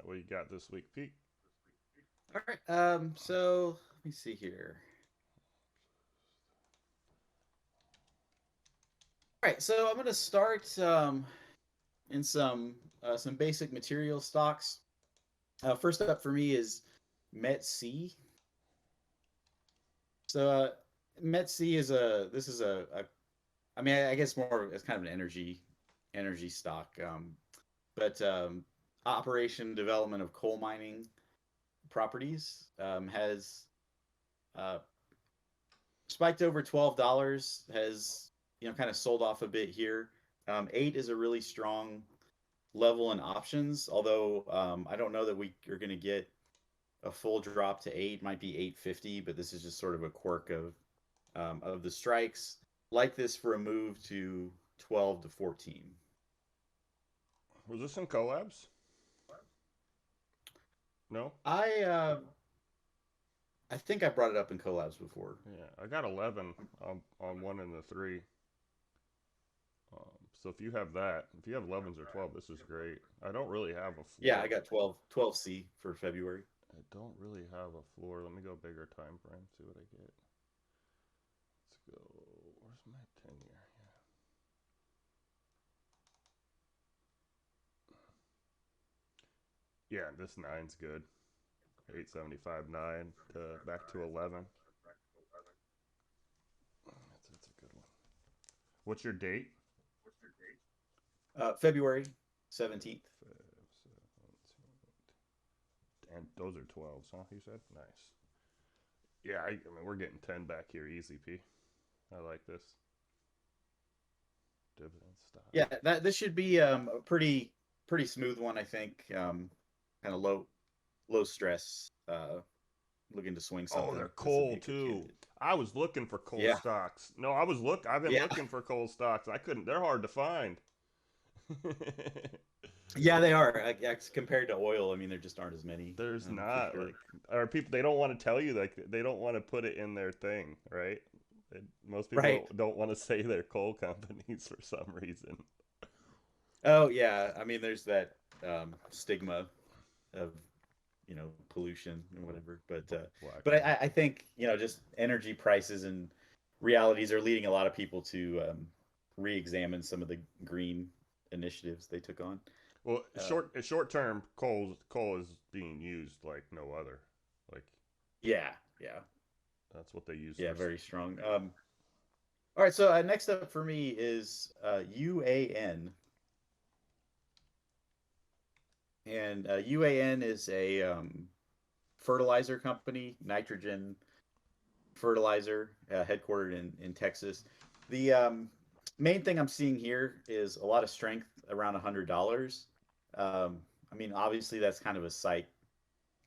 What you got this week, Pete? All right. So let me see here. All right. So I'm gonna start in some basic material stocks. First up for me is Met C. So Met C is a this is a I mean I guess more it's kind of an energy stock. But operation development of coal mining properties has uh, spiked over $12, has kind of sold off a bit here. Eight is a really strong level in options, although I don't know that we are going to get a full drop to eight. Might be 850, but this is just sort of a quirk of the strikes. Like this for a move to 12 to 14. Was this in collabs? No. I uh, I think I brought it up in collabs before. Yeah, I got 11 on one and the three. So if you have that, if you have 11s or 12, this is great. I don't really have a Yeah, floor. I got 12C for February. I don't really have a floor. Let me go bigger time frame. See what I get. Let's go. Where's my 10 year? Yeah, this nine's good. 875 9 to back to 11. That's a good one. What's your date? February 17th. And those are 12s, huh? You said nice. Yeah, I mean we're getting 10 back here easy, P. I like this dividend stock. Yeah, that this should be a pretty smooth one, I think. Kind of low stress. Looking to swing Oh, something. they're This would coal be a good too. candidate. I was looking for coal Yeah, stocks. No, I've been yeah, looking for coal stocks. I couldn't. They're hard to find. yeah. They are compared to oil. I mean, there just aren't as many There's for not sure. like, or people they don't want to tell you, like they don't want to put it in their thing, right? Most people Right. don't want to say they're coal companies for some reason. Oh yeah. I mean, there's that stigma of pollution and whatever. Black But money. I think just energy prices and realities are leading a lot of people to re-examine some of the green initiatives they took on. Well, Um, short term, coal is being used like no other. Like yeah, yeah, that's what they use yeah, for. very strong. All right, so next up for me is UAN, and UAN is a fertilizer company, nitrogen fertilizer, headquartered in Texas. The main thing I'm seeing here is a lot of strength around $100. I mean, obviously that's kind of a site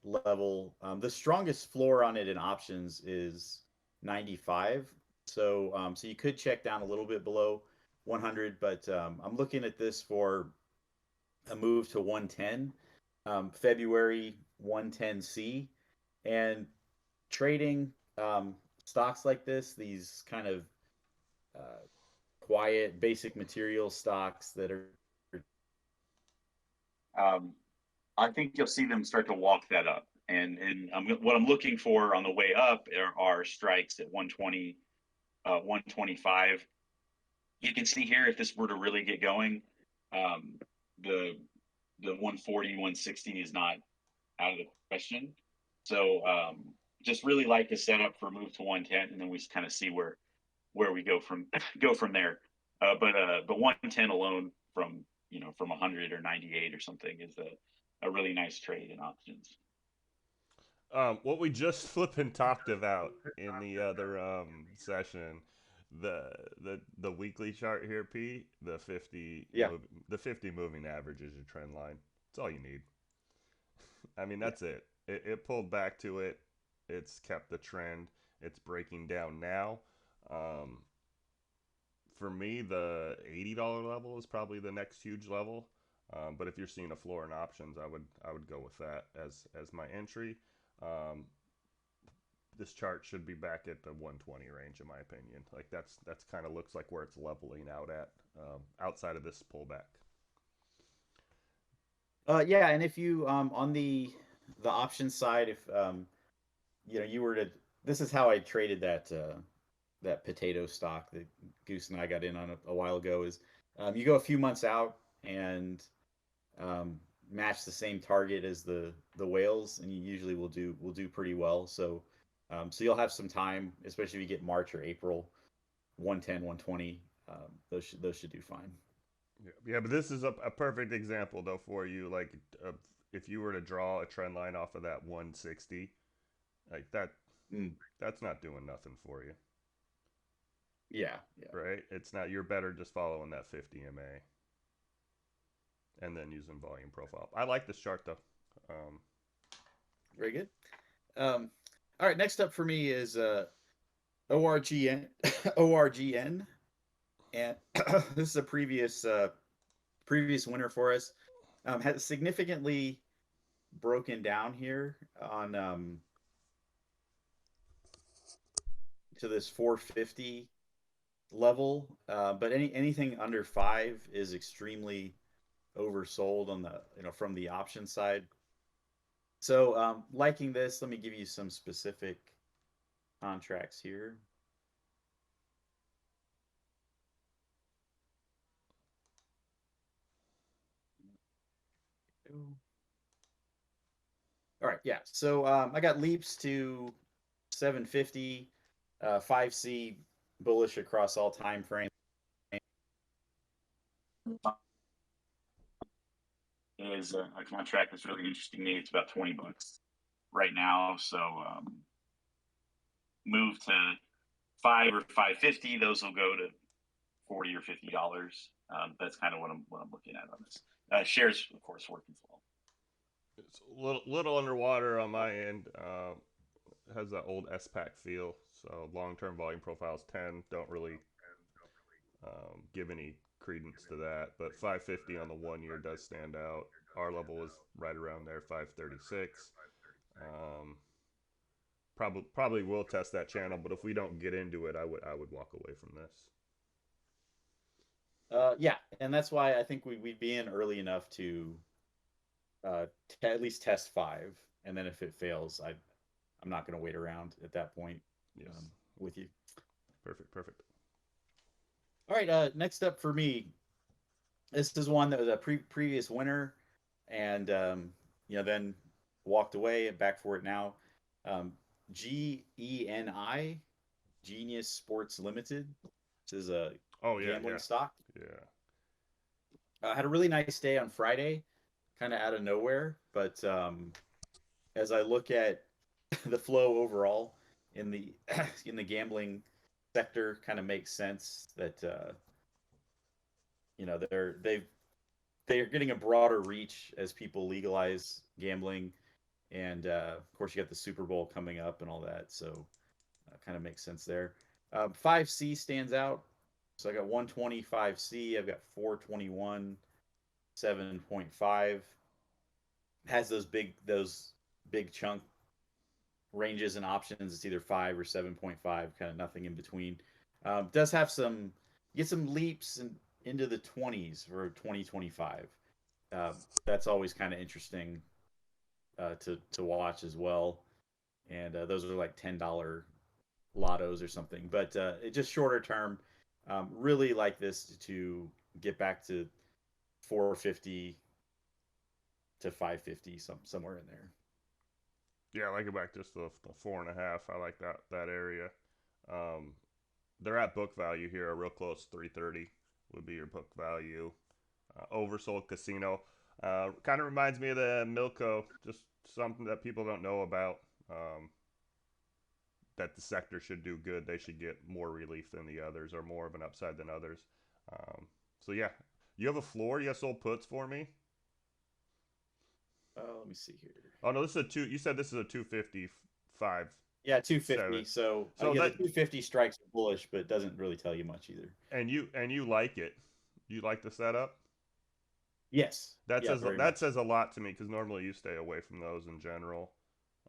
level. The strongest floor on it in options is 95. So you could check down a little bit below 100, but I'm looking at this for a move to 110, February 110C, and trading stocks like this, these kind of uh, quiet, basic material stocks that are. Um, I think you'll see them start to walk that up. And what I'm looking for on the way up are strikes at 120, 125. You can see here if this were to really get going, um, the the 140, 160 is not out of the question. So just really like the setup for move to 110, and then we kind of see where we go from go from there. But 110 alone from 100 or 98 or something is a really nice trade in options. What we just flipping talked about in the other session, the weekly chart here, P, Yeah, the 50 moving average is your trend line. That's all you need. I mean, yeah, that's it. It pulled back to it. It's kept the trend. It's breaking down now. Um, for me, the $80 level is probably the next huge level. But if you're seeing a floor in options, I would go with that as my entry. Um, this chart should be back at the 120 range, in my opinion. Like that's kind of looks like where it's leveling out at, outside of this pullback. Yeah, and if you on the option side, if you were to, this is how I traded that potato stock that Goose and I got in on a while ago. Is you go a few months out and um, match the same target as the whales, and you usually will do pretty well. So you'll have some time, especially if you get March or April, 110, 120. Those should do fine. Yeah, yeah, but this is a perfect example though for you. Like, if you were to draw a trend line off of that 160, like Mm, that's not doing nothing for you, yeah, yeah, right? It's not. You're better just following that 50 MA and then using volume profile. I like this chart though. Um, very good. Um, all right, next up for me is ORGN, ORGN, and this is a previous winner for us. Has significantly broken down here on to this 450 level, but anything under 5 is extremely oversold on the from the option side. So liking this, let me give you some specific contracts here. All right, yeah. So I got leaps to 750, 5C bullish across all time frames. Is a contract that's really interesting to me. It's about $20 right now. So move to 5 or 550, those will go to $40 or $50. That's kind of what I'm looking at on this. Shares, of course, work as well. it's a little underwater on my end. Has that old SPAC feel. So long term volume profiles 10 don't really give any credence to that. But 550 on the 1 year does stand out. Our level is right around there, 536. Um, probably will test that channel, but if we don't get into it, I would walk away from this. Yeah, and that's why I think we'd be in early enough to at least test 5, and then if it fails, I'm not going to wait around at that point Yes, with you. perfect, perfect. All right, next up for me, this is one that was a previous winner, and then walked away and back for it now. Um, GENI, Genius Sports Limited. This is a Oh yeah, gambling yeah, stock. yeah. Had a really nice day on Friday, kind of out of nowhere. But as I look at the flow overall in the in the gambling sector, kind of makes sense that they're getting a broader reach as people legalize gambling, and of course you got the Super Bowl coming up and all that, so kind of makes sense there. 5C stands out. So I got 125C. I've got 421, 7.5. Has those big chunk ranges and options. It's either 5 or 7.5, kind of nothing in between. Does have some get some leaps into the 20s for 2025. Uh, that's always kind of interesting to watch as well. And those are like $10 lottos or something. But it just shorter term. Really like this to get back to 450 to 550, somewhere in there. Yeah, I like it back just the 4.5. I like that area. Um, they're at book value here, a real close 330 would be your book value. Oversold Casino. Kind of reminds me of the Milko, just something that people don't know about. Um, that the sector should do good. They should get more relief than the others, or more of an upside than others. So yeah, you have a floor. You have sold puts for me. Let me see here. Oh no, this is a two. You said this is a 255 Yeah, seven. 250. So So yeah, the that 250 strikes are bullish, but it doesn't really tell you much either. and you like it. You like the setup. Yes. That Yeah, says very that much. says a lot to me because normally you stay away from those in general,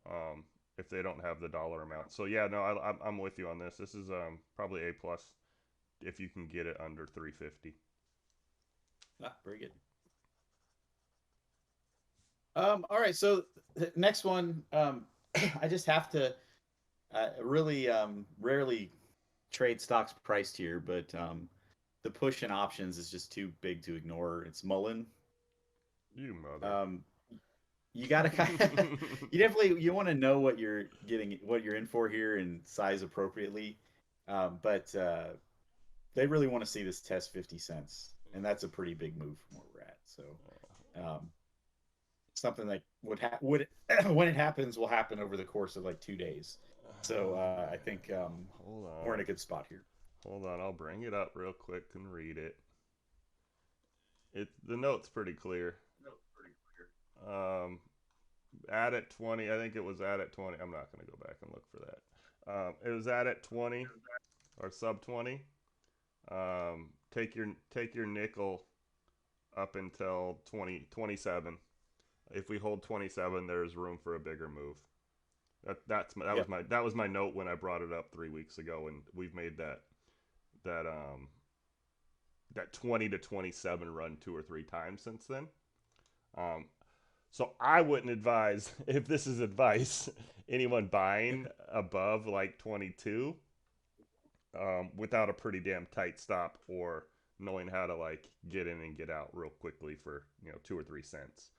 um, if they don't have the dollar amount. So yeah, no, I'm with you on this. This is probably a plus if you can get it under 350. Ah, very good. All right. So the next one, I just have to really rarely trade stocks priced here, but the push in options is just too big to ignore. It's Mullen. You mother. Um, you gotta kind of, you definitely you want to know what you're getting, what you're in for here, and size appropriately. But they really want to see this test 50 cents, and that's a pretty big move from where we're at. So um, something that would when it happens will happen over the course of like 2 days. So I think Hold we're in a on. good spot here. Hold on. I'll bring it up real quick and read it. The note's pretty clear. Um, at 20. I think it was at 20. I'm not gonna go back and look for that. It was at 20 or sub 20. Take your nickel up until 27. If we hold 27, there's room for a bigger move. Yep. That was my note when I brought it up 3 weeks ago, and we've made that that 20 to 27 run two or three times since then. Um, so I wouldn't advise, if this is advice, anyone buying above like 22 without a pretty damn tight stop or knowing how to like get in and get out real quickly for 2 or 3 cents.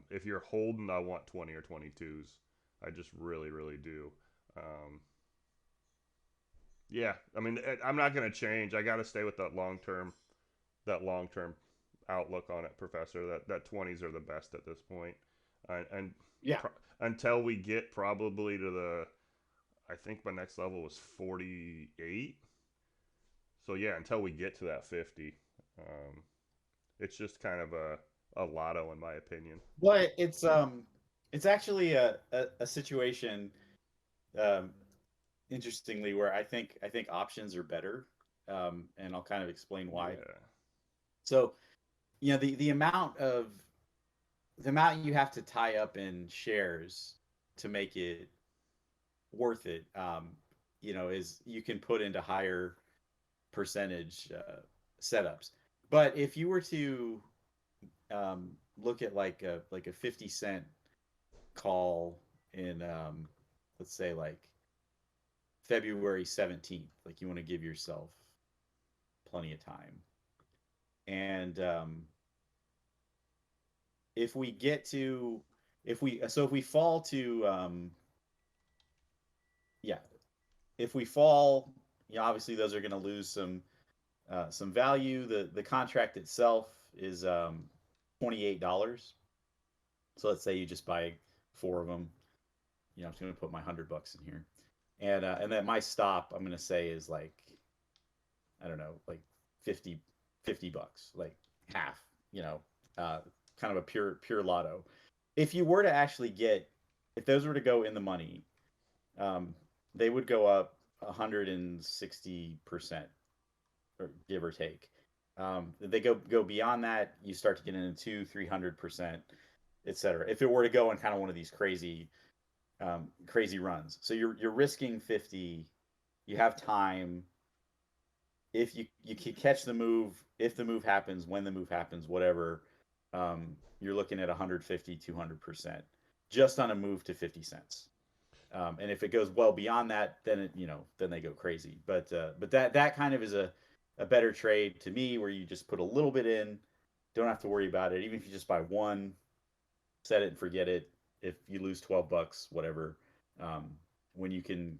If you're holding, I want 20 or 22s. I just really, really do. Um, yeah, I mean, I'm not gonna change. I got to stay with that long term outlook on it, Professor. That 20s are the best at this point, and Yeah. until we get probably to the, I think my next level was 48. So yeah, until we get to that 50, um, it's just kind of a lotto in my opinion. But it's actually a situation um, interestingly where I think options are better, and I'll kind of explain why. Yeah, So the amount you have to tie up in shares to make it worth it, is you can put into higher percentage setups. But if you were to look at like a 50 cent call in let's say like February 17th, like you want to give yourself plenty of time. And if we get to if we fall to yeah, if we fall, obviously those are going to lose some value. The contract itself is $28. So let's say you just buy four of them. I'm just going to put my $100 in here, and then my stop I'm going to say is like, I don't know, like 50 $50, like half. You know, uh, kind of a pure lotto. If you were to actually get, if those were to go in the money, um, they would go up 160%, or give or take. If they go beyond that, you start to get into 300%, etc. If it were to go on kind of one of these crazy runs, so you're risking 50. You have time. If you can catch the move, if the move happens, when the move happens, whatever, you're looking at 150, 200% just on a move to 50 cents. And if it goes well beyond that, then they go crazy. But that kind of is a better trade to me, where you just put a little bit in, don't have to worry about it. Even if you just buy one, set it and forget it. If you lose $12, whatever, um, when you can,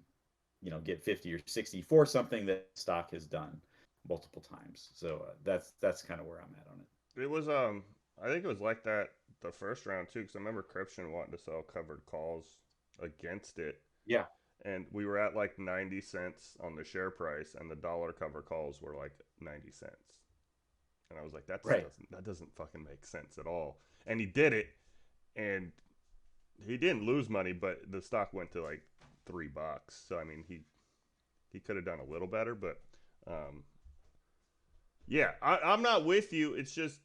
get 50 or 60 for something that stock has done multiple times. So that's kind of where I'm at on it. it was. I think it was like that the first round too, because I remember Cryption wanting to sell covered calls against it, Yeah. and we were at like 90 cents on the share price, and the dollar cover calls were like 90 cents. And I was like, Right. that doesn't fucking make sense at all. And he did it, and he didn't lose money, but the stock went to like $3. So I mean, he could have done a little better, but um, yeah, I'm not with you. It's just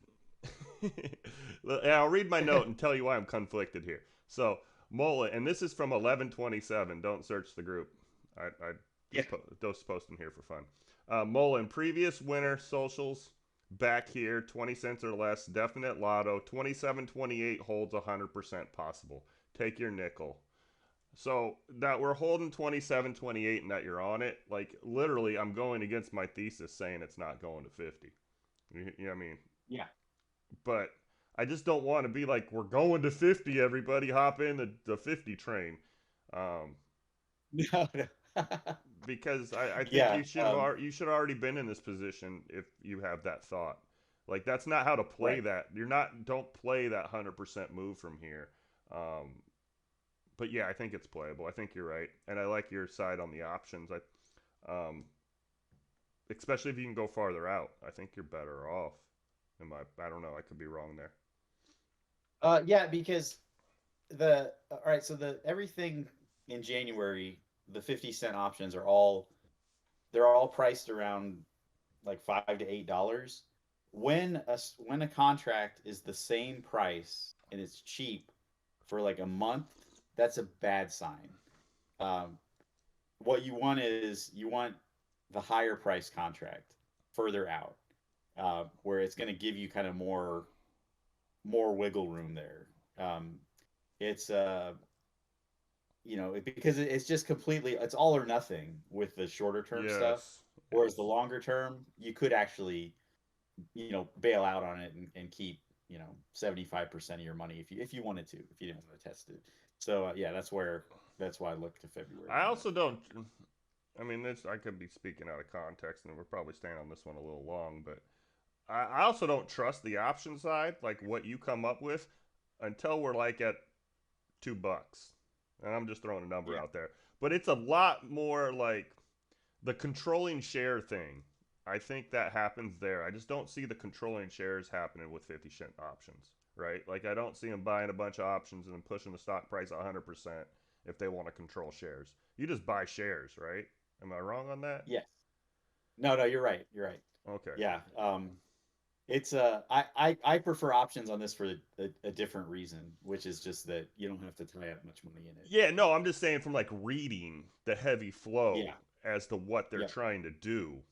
I'll read my note and tell you why I'm conflicted here. So Mullen, and this is from 1127. Don't search the group. I Yeah. just post them here for fun. Mullen, previous winner socials Back here, 20 cents or less, definite lotto. 27.28 holds 100% possible. Take your nickel. So that we're holding 27.28 and that you're on it, like literally, I'm going against my thesis saying it's not going to 50. You know what I mean? Yeah. But I just don't want to be like, we're going to 50, everybody hop in the 50 train. Um, No, no. because I think Yeah. you should have already been in this position if you have that thought. Like that's not how to play Right. that. You're not don't play that 100% move from here. Um, but yeah, I think it's playable. I think you're right, and I like your side on the options. Um, especially if you can go farther out. I think you're better off. I don't know. I could be wrong there. Yeah, because the all right, so the everything in January, the 50 cent options are all they're all priced around like $5 to $8. When a contract is the same price and it's cheap for like a month, that's a bad sign. Um, what you want is you want the higher price contract further out, where it's going to give you kind of more wiggle room there. It's because it's just completely it's all or nothing with the shorter term stuff. Yes. Whereas the Yes. longer term, you could actually bail out on it and keep 75% of your money if you wanted to if you didn't want to test it. So yeah, that's why I looked to February I on that. also don't. I mean, this I could be speaking out of context, and we're probably staying on this one a little long, but I also don't trust the option side, like what you come up with, until we're like at $2. And I'm just throwing a number Yeah. out there. But it's a lot more like the controlling share thing. I think that happens there. I just don't see the controlling shares happening with 50 cent options, right? Like I don't see them buying a bunch of options and then pushing the stock price 100% if they want to control shares. You just buy shares, right? Am I wrong on that? Yes. No, no, you're right. You're right. Okay. Yeah. It's I prefer options on this for a different reason, which is just that you don't have to tie up much money in it. Yeah, no, I'm just saying from like reading the heavy flow Yeah. as to what they're Yep. trying to do.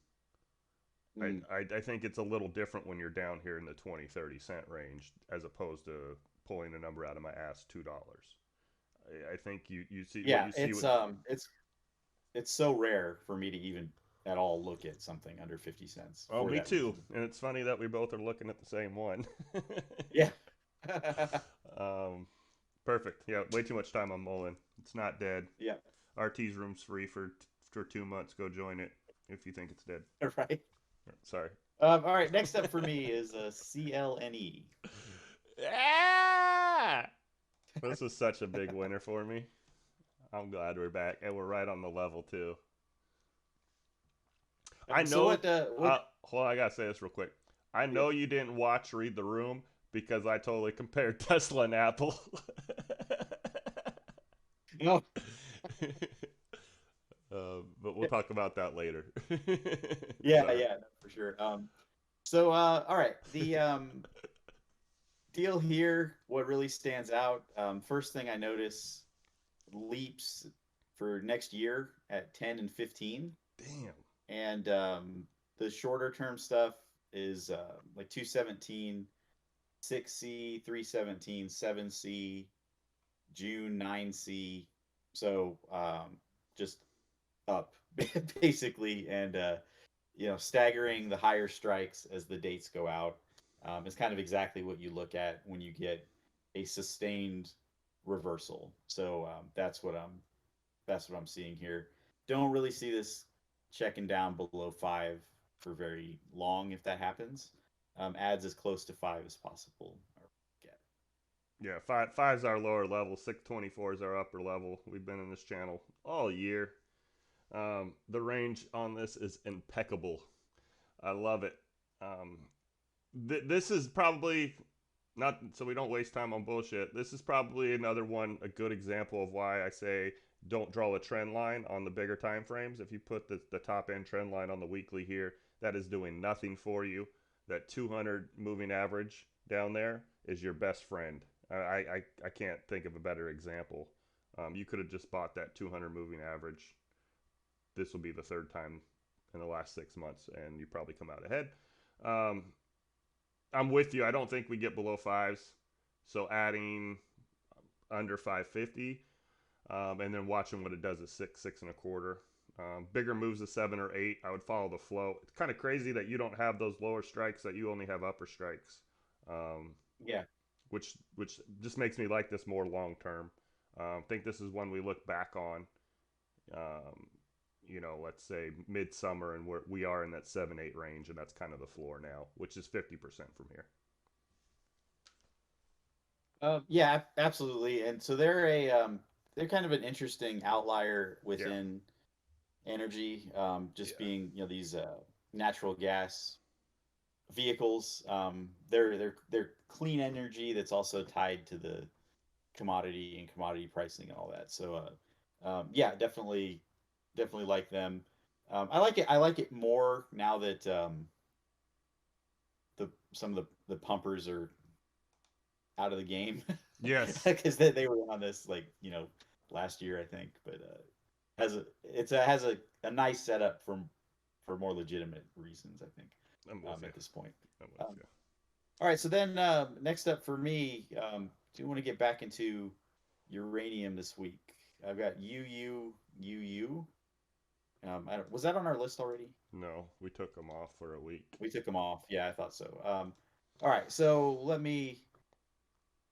Mm. I think it's a little different when you're down here in the 20-30 cent range as opposed to pulling a number out of my ass $2. I think you see what Yeah, you see with it's so rare for me to even at all look at something under 50 cents oh for me that too, reason. and it's funny that we both are looking at the same one. Yeah. um, perfect. Yeah, way too much time on Mullen. It's not dead. Yeah. RT's room's free for 2 months. Go join it if you think it's dead. Right. Sorry. All right. Next up for me is a CLNE. Ah! This is such a big winner for me. I'm glad we're back, and we're right on the level too. I So know. what? Hold on, I gotta say this real quick. I Yeah. know you didn't watch Read the Room because I totally compared Tesla and Apple. No. But we'll talk about that later. Yeah, Sorry. yeah, no, for sure. All right. The deal here, what really stands out, first thing I notice leaps for next year at 10 and 15. Damn. And the shorter term stuff is like 217, 6C, 317, 7C, June 9C. So just up basically, and staggering the higher strikes as the dates go out is kind of exactly what you look at when you get a sustained reversal. So that's what I'm seeing here. Don't really see this checking down below 5 for very long if that happens. Adds as close to 5 as possible. Get. Yeah, five's our lower level. 624 is our upper level. We've been in this channel all year. The range on this is impeccable. I love it. Um, this is probably not so we don't waste time on bullshit. This is probably another one, a good example of why I say don't draw a trend line on the bigger time frames. If you put the top end trend line on the weekly here, that is doing nothing for you. That 200 moving average down there is your best friend. I can't think of a better example. You could have just bought that 200 moving average. This will be the third time in the last 6 months, and you probably come out ahead. Um, I'm with you. I don't think we get below fives. So adding under 550, and then watching what it does at six, six and a quarter. Bigger moves to 7 or 8. I would follow the flow. It's kind of crazy that you don't have those lower strikes, that you only have upper strikes, um, Yeah. which just makes me like this more long term. I think this is one we look back on. Um, let's say midsummer, and we are in that 7 8 range, and that's kind of the floor now, which is 50% from here. Yeah, absolutely. And so they're kind of an interesting outlier Yeah, within energy, just yeah, being these natural gas vehicles. They're clean energy that's also tied to the commodity and commodity pricing and all that. So yeah, definitely like them. I like it. I like it more now that the some of the pumpers are out of the game yes. because they were on this like last year I think, but has a nice setup for more legitimate reasons I think I'm with you. at this point. I'm with Um, you. all right, so then next up for me, do want to get back into uranium this week. I've got UU. Was that on our list already? No, we took them off for a week. We took them off. Yeah, I thought so. All right, so let me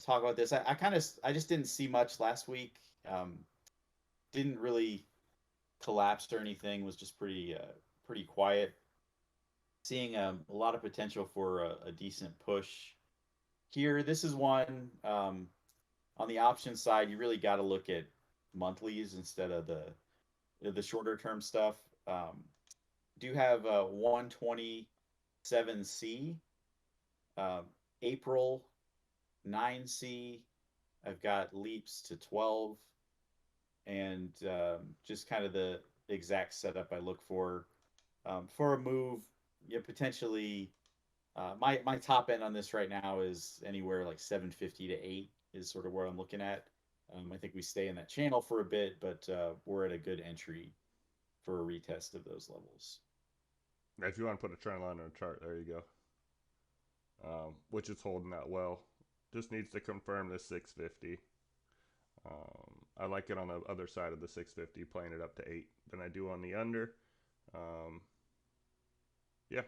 talk about this. I just didn't see much last week. Didn't really collapse or anything. Was just pretty quiet. Seeing a lot of potential for a decent push here. This is one on the option side. You really got to look at monthlies instead of the shorter term stuff. Do have 127C, uh, April 9C. I've got leaps to 12, and just kind of the exact setup I look for a move. Potentially, my top end on this right now is anywhere like 750 to 8 is sort of where I'm looking at. I think we stay in that channel for a bit, but we're at a good entry for a retest of those levels. If you want to put a trend line on a chart, there you go. Which is holding out well. Just needs to confirm this 650. I like it on the other side of the 650, playing it up to 8 than I do on the under. Um, yeah,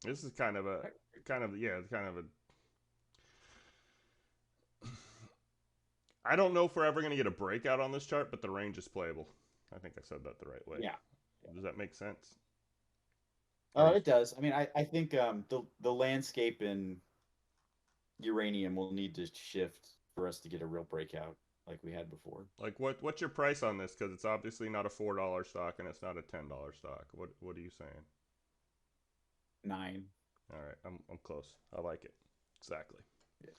this is kind of a. I don't know if we're ever going to get a breakout on this chart, but the range is playable. I think I said that the right way. Yeah. Does that make sense? Are you It does. I mean, I think the landscape in uranium will need to shift for us to get a real breakout like we had before. like what's your price on this? Because it's obviously not a $4 stock and it's not a $10 stock. What are you saying? 9. All right, I'm close. I like it. Exactly. Yeah.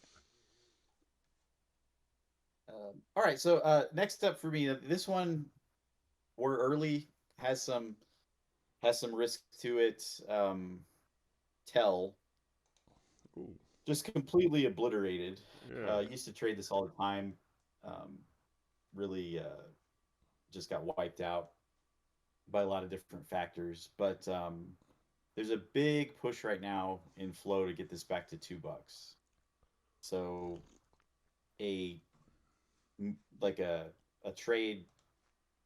All right. So next up for me, this one we're early has some risk to it. Tell Ooh, just completely obliterated. yeah. Used to trade this all the time. Um, really just got wiped out by a lot of different factors. But there's a big push right now in flow to get this back to $2. So a like a trade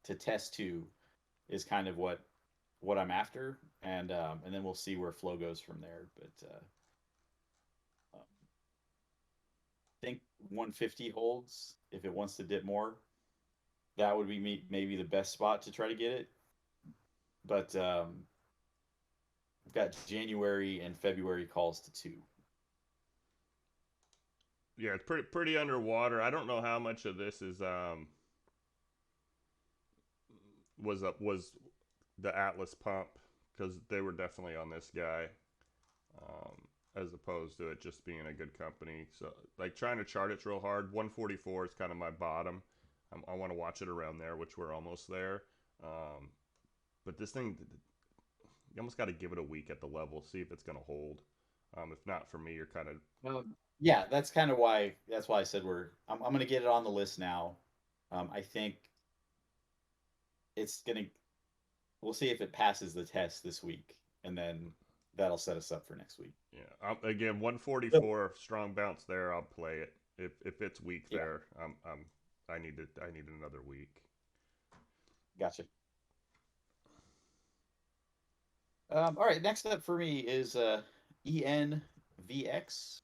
to test two is kind of what I'm after, and then we'll see where flow goes from there. But I think 150 holds if it wants to dip more. That would be maybe the best spot to try to get it. But I've got January and February calls to 2. Yeah, it's pretty underwater. I don't know how much of this is was the Atlas pump, because they were definitely on this guy, um, as opposed to it just being a good company. So like trying to chart it's real hard. 144 is kind of my bottom. I want to watch it around there, which we're almost there. Um, but this thing, you almost got to give it a week at the level, see if it's going to hold. If not, for me, you're kind of Yeah, that's kind of why. That's why I said I'm going to get it on the list now. I think it's gonna. We'll see if it passes the test this week, and then that'll set us up for next week. Yeah. Again, So, 144 strong bounce there. I'll play it. If it's weak yeah, there, I need another week. gotcha. All right, next up for me is ENVX.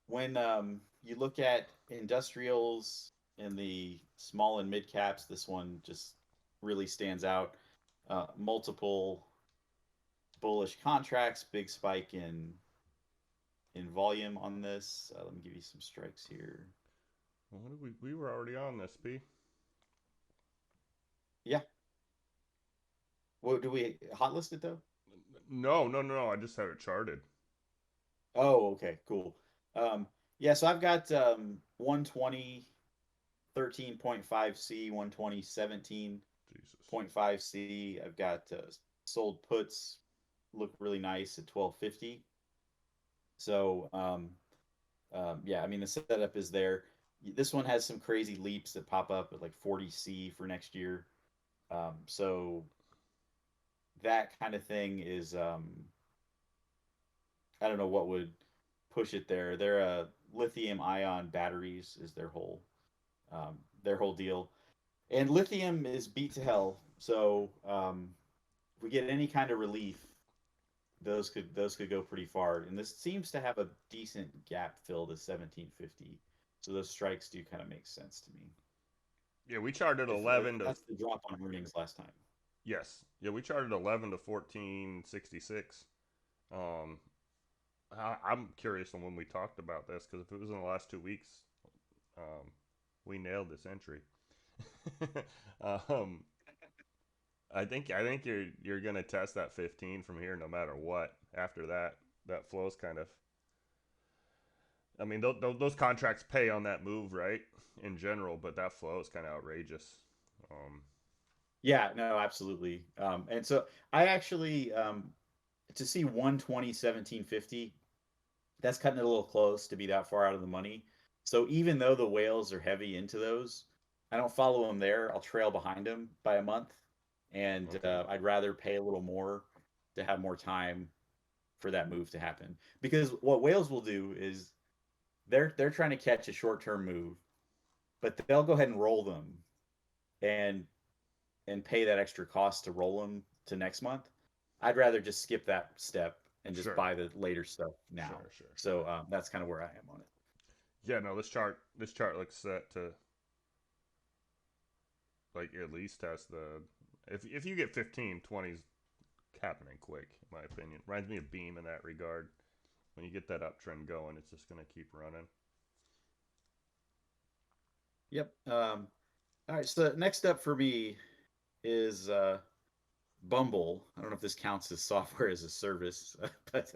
When you look at industrials in the small and mid caps, this one just really stands out. Multiple bullish contracts, big spike in volume on this. Let me give you some strikes here. Well, what did we were already on this, B. Yeah. What do we hot list it though? No, no, no, no. I just had it charted. Oh, okay, cool. Yeah, so I've got 120 13.5C, 120 Jesus. 17.5C. I've got sold puts look really nice at 1250. So yeah, I mean the setup is there. This one has some crazy leaps that pop up at like 40C for next year. So that kind of thing is I don't know what would push it there. They're lithium ion batteries is their whole deal, and lithium is beat to hell. So if we get any kind of relief, those could go pretty far. And this seems to have a decent gap fill to 1750. So those strikes do kind of make sense to me. Yeah, we charted If 11 to that's the drop on earnings last time. yes. Yeah, we charted 11 to 1466. Um, I'm curious on when we talked about this because if it was in the last 2 weeks, um, we nailed this entry. um, I think you're gonna test that 15 from here no matter what. After that, that flow's kind of. I mean, those contracts pay on that move, right? In general, but that flow is kind of outrageous. Um, Yeah, no, absolutely. And so I actually to see 120 1750, that's cutting it a little close to be that far out of the money. So even though the whales are heavy into those, I don't follow them there. I'll trail behind them by a month, and okay, I'd rather pay a little more to have more time for that move to happen. Because what whales will do is they're trying to catch a short term move, but they'll go ahead and roll them and pay that extra cost to roll them to next month. I'd rather just skip that step and just sure, buy the later stuff now. sure, sure. So that's kind of where I am on it. Yeah, no, this chart looks set to like at least test the. If you get 15, 20's happening quick, in my opinion. Reminds me of Beam in that regard. When you get that uptrend going, it's just gonna keep running. Yep. All right. So next up for me is Bumble. I don't know if this counts as software as a service, but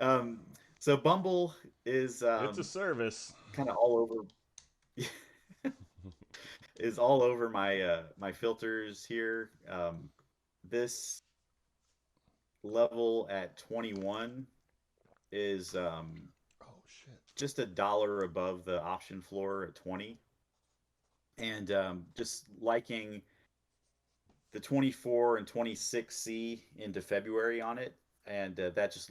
um, so Bumble is It's a service. kind of all over is all over my my filters here. This level at 21 is Oh shit. just a dollar above the option floor at 20, and just liking the 24 and 26C into February on it, and that just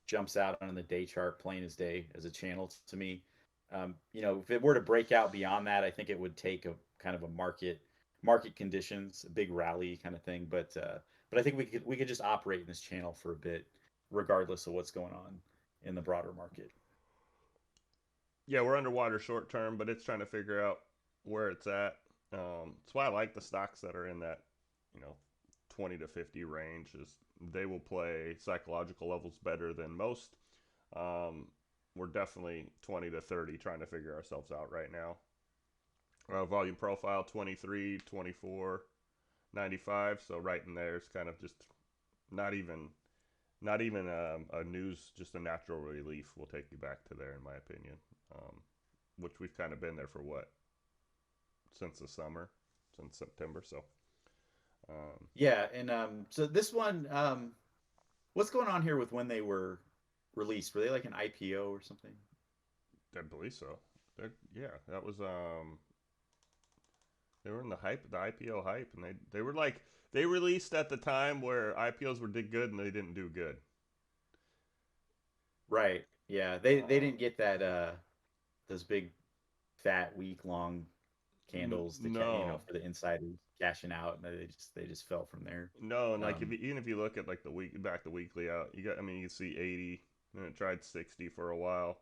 jumps out on the day chart plain as day as a channel to me. If it were to break out beyond that, I think it would take a kind of a market conditions, a big rally kind of thing. But I think we could just operate in this channel for a bit, regardless of what's going on in the broader market. Yeah, we're underwater short term, but it's trying to figure out where it's at. That's why I like the stocks that are in that, you know, 20 to 50 range. Is they will play psychological levels better than most. Um, we're definitely 20 to 30 trying to figure ourselves out right now. Volume profile 23, 24, 95. So right in there is kind of just not even a news, just a natural relief will take you back to there, in my opinion. Um, which we've kind of been there for what since the summer, since September. So Yeah, and so this one, what's going on here with when they were released? Were they like an IPO or something? I believe so. Yeah, that was They were in the IPO hype, and they were like they released at the time where IPOs were did good and they didn't do good. Right. Yeah. They didn't get that those big fat week long candles to No, for the insiders cashing out, and they just fell from there. no, and like if Um, you, even if you look at like the weekly out, you got I mean you can see 80, and it tried 60 for a while,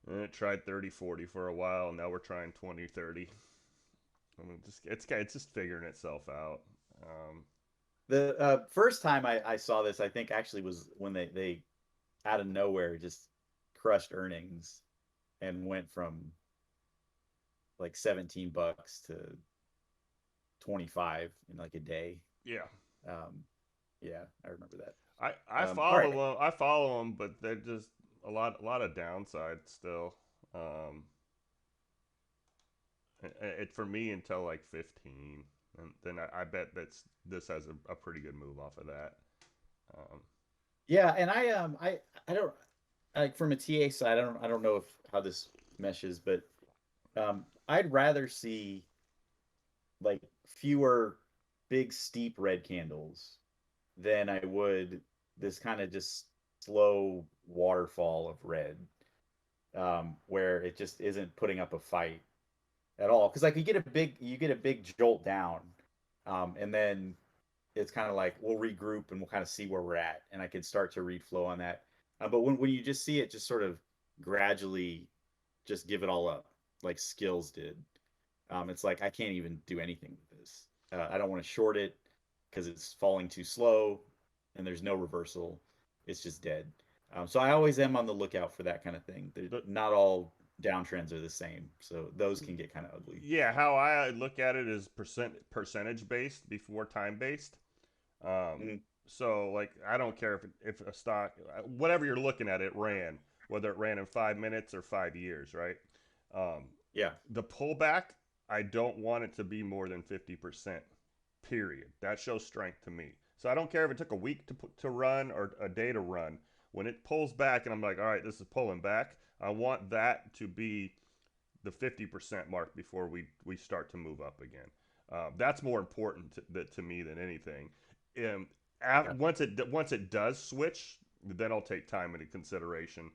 and it tried 30, 40 for a while, and now we're trying 20, 30. I mean, it's just figuring itself out. Um, the first time I saw this, I think actually was when they out of nowhere just crushed earnings and went from like $17 to 25 in like a day. yeah, Um, yeah, I remember that. I All follow right. them. I follow them, but they're just a lot of downside still. Um, for me until like 15, and then I bet this has a pretty good move off of that. Um, Yeah, and I don't like from a TA side, I don't know if how this meshes, but I'd rather see like fewer big steep red candles than I would this kind of just slow waterfall of red, where it just isn't putting up a fight at all. Because like you get a big jolt down, and then it's kind of like we'll regroup and we'll kind of see where we're at, and I can start to read flow on that. But when you just see it just sort of gradually just give it all up, like Skills did, it's like I can't even do anything with this. I don't want to short it because it's falling too slow, and there's no reversal. It's just dead. So I always am on the lookout for that kind of thing. the, Not all downtrends are the same, so those can get kind of ugly. yeah, how I look at it is percentage based before time based. Um, Mhm. so like I don't care if a stock whatever you're looking at it ran whether it ran in 5 minutes or 5 years, right? Um, Yeah, the pullback I don't want it to be more than 50%. Period. That shows strength to me. So I don't care if it took a week to run or a day to run. When it pulls back and I'm like, all right, this is pulling back. I want that to be the 50% mark before we start to move up again. That's more important to me than anything. Um, yeah, once it does switch, then I'll take time into consideration.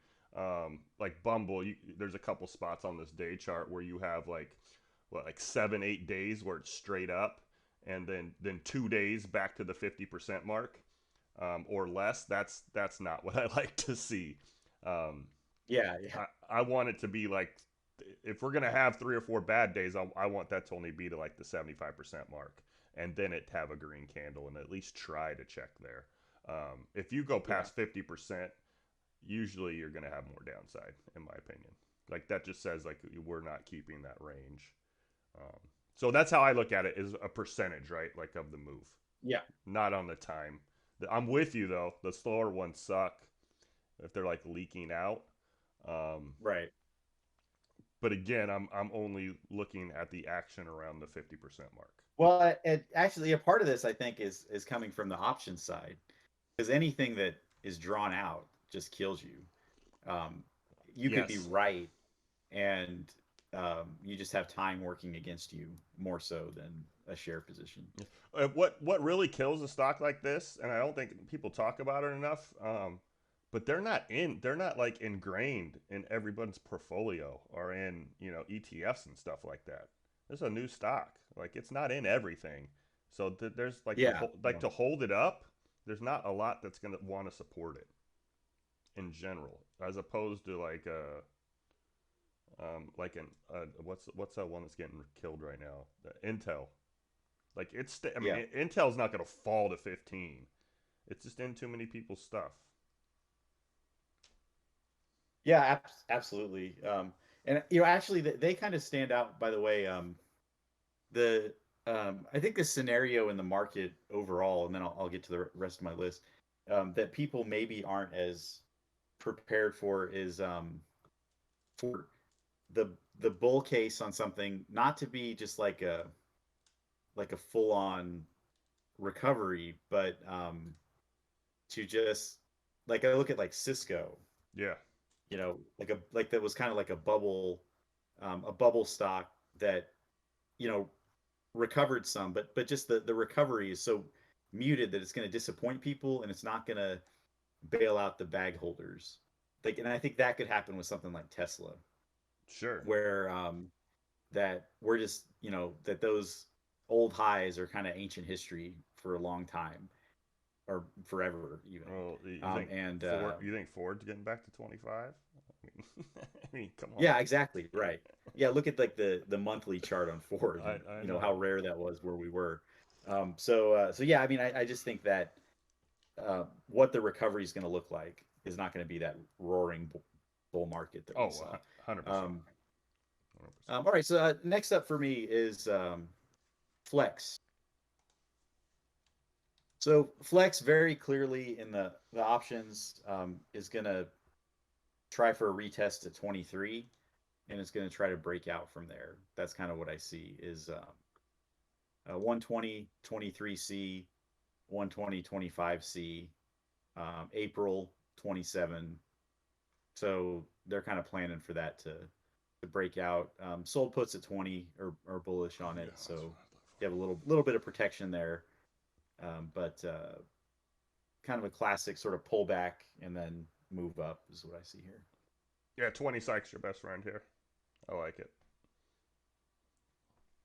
Like Bumble, there's a couple spots on this day chart where you have like 7 8 days where it's straight up, and then 2 days back to the 50% mark, or less. That's not what I like to see. Um, yeah, yeah, I want it to be like if we're gonna have 3 or 4 bad days, I want that to only be to like the 75% mark, and then it have a green candle and at least try to check there. If you go yeah. past 50%, usually you're gonna have more downside, in my opinion. Like that just says like we're not keeping that range. Um, so that's how I look at it is a percentage, right? Like of the move, Yeah, not on the time. I'm with you though. The slower ones suck if they're like leaking out. Um, right. but again, I'm only looking at the action around the 50% mark. Well, actually, a part of this I think is coming from the option side because anything that is drawn out just kills you. Um, you could be Yes. right, and you just have time working against you more so than a share position. What really kills a stock like this, and I don't think people talk about it enough. But they're not like ingrained in everyone's portfolio or in ETFs and stuff like that. This is a new stock. Like it's not in everything. So there's like Yeah, like to hold it up. There's not a lot that's gonna want to support it in general, as opposed to like an what's that one that's getting killed right now? Intel. Like I mean, yeah, Intel's not going to fall to 15. It's just in too many people's stuff. yeah, absolutely. And actually, they kind of stand out. By the way, the I think the scenario in the market overall, and then I'll get to the rest of my list, that people maybe aren't as prepared for is for the bull case on something not to be just like a full on recovery, but to just like I look at like Cisco, Yeah. like that was kind of like a bubble stock that you know recovered some, but just the recovery is so muted that it's going to disappoint people and it's not going to bail out the bag holders. Like, and I think that could happen with something like Tesla, Sure. where that we're just that those old highs are kind of ancient history for a long time or forever even. Well, you think And Ford? You think Ford's getting back to 25? I mean, I mean, come on. Yeah, exactly, right. Yeah, look at like the monthly chart on Ford, and I how know. rare that was where we were. So yeah, I mean, I just think that what the recovery is going to look like is not going to be that roaring bull market that we Oh, saw. 100%. Um, 100%. all right, so next up for me is Flex. So Flex very clearly in the options is going to try for a retest to 23, and it's going to try to break out from there. That's kind of what I see is 120 23C, 120 25C, April 27. So they're kind of planning for that to break out. Sold puts at 20 or bullish on Yeah, it, that's so what I you have a little bit of protection there. But kind of a classic sort of pullback and then move up is what I see here. Yeah, 20 psych's your best friend here. I like it.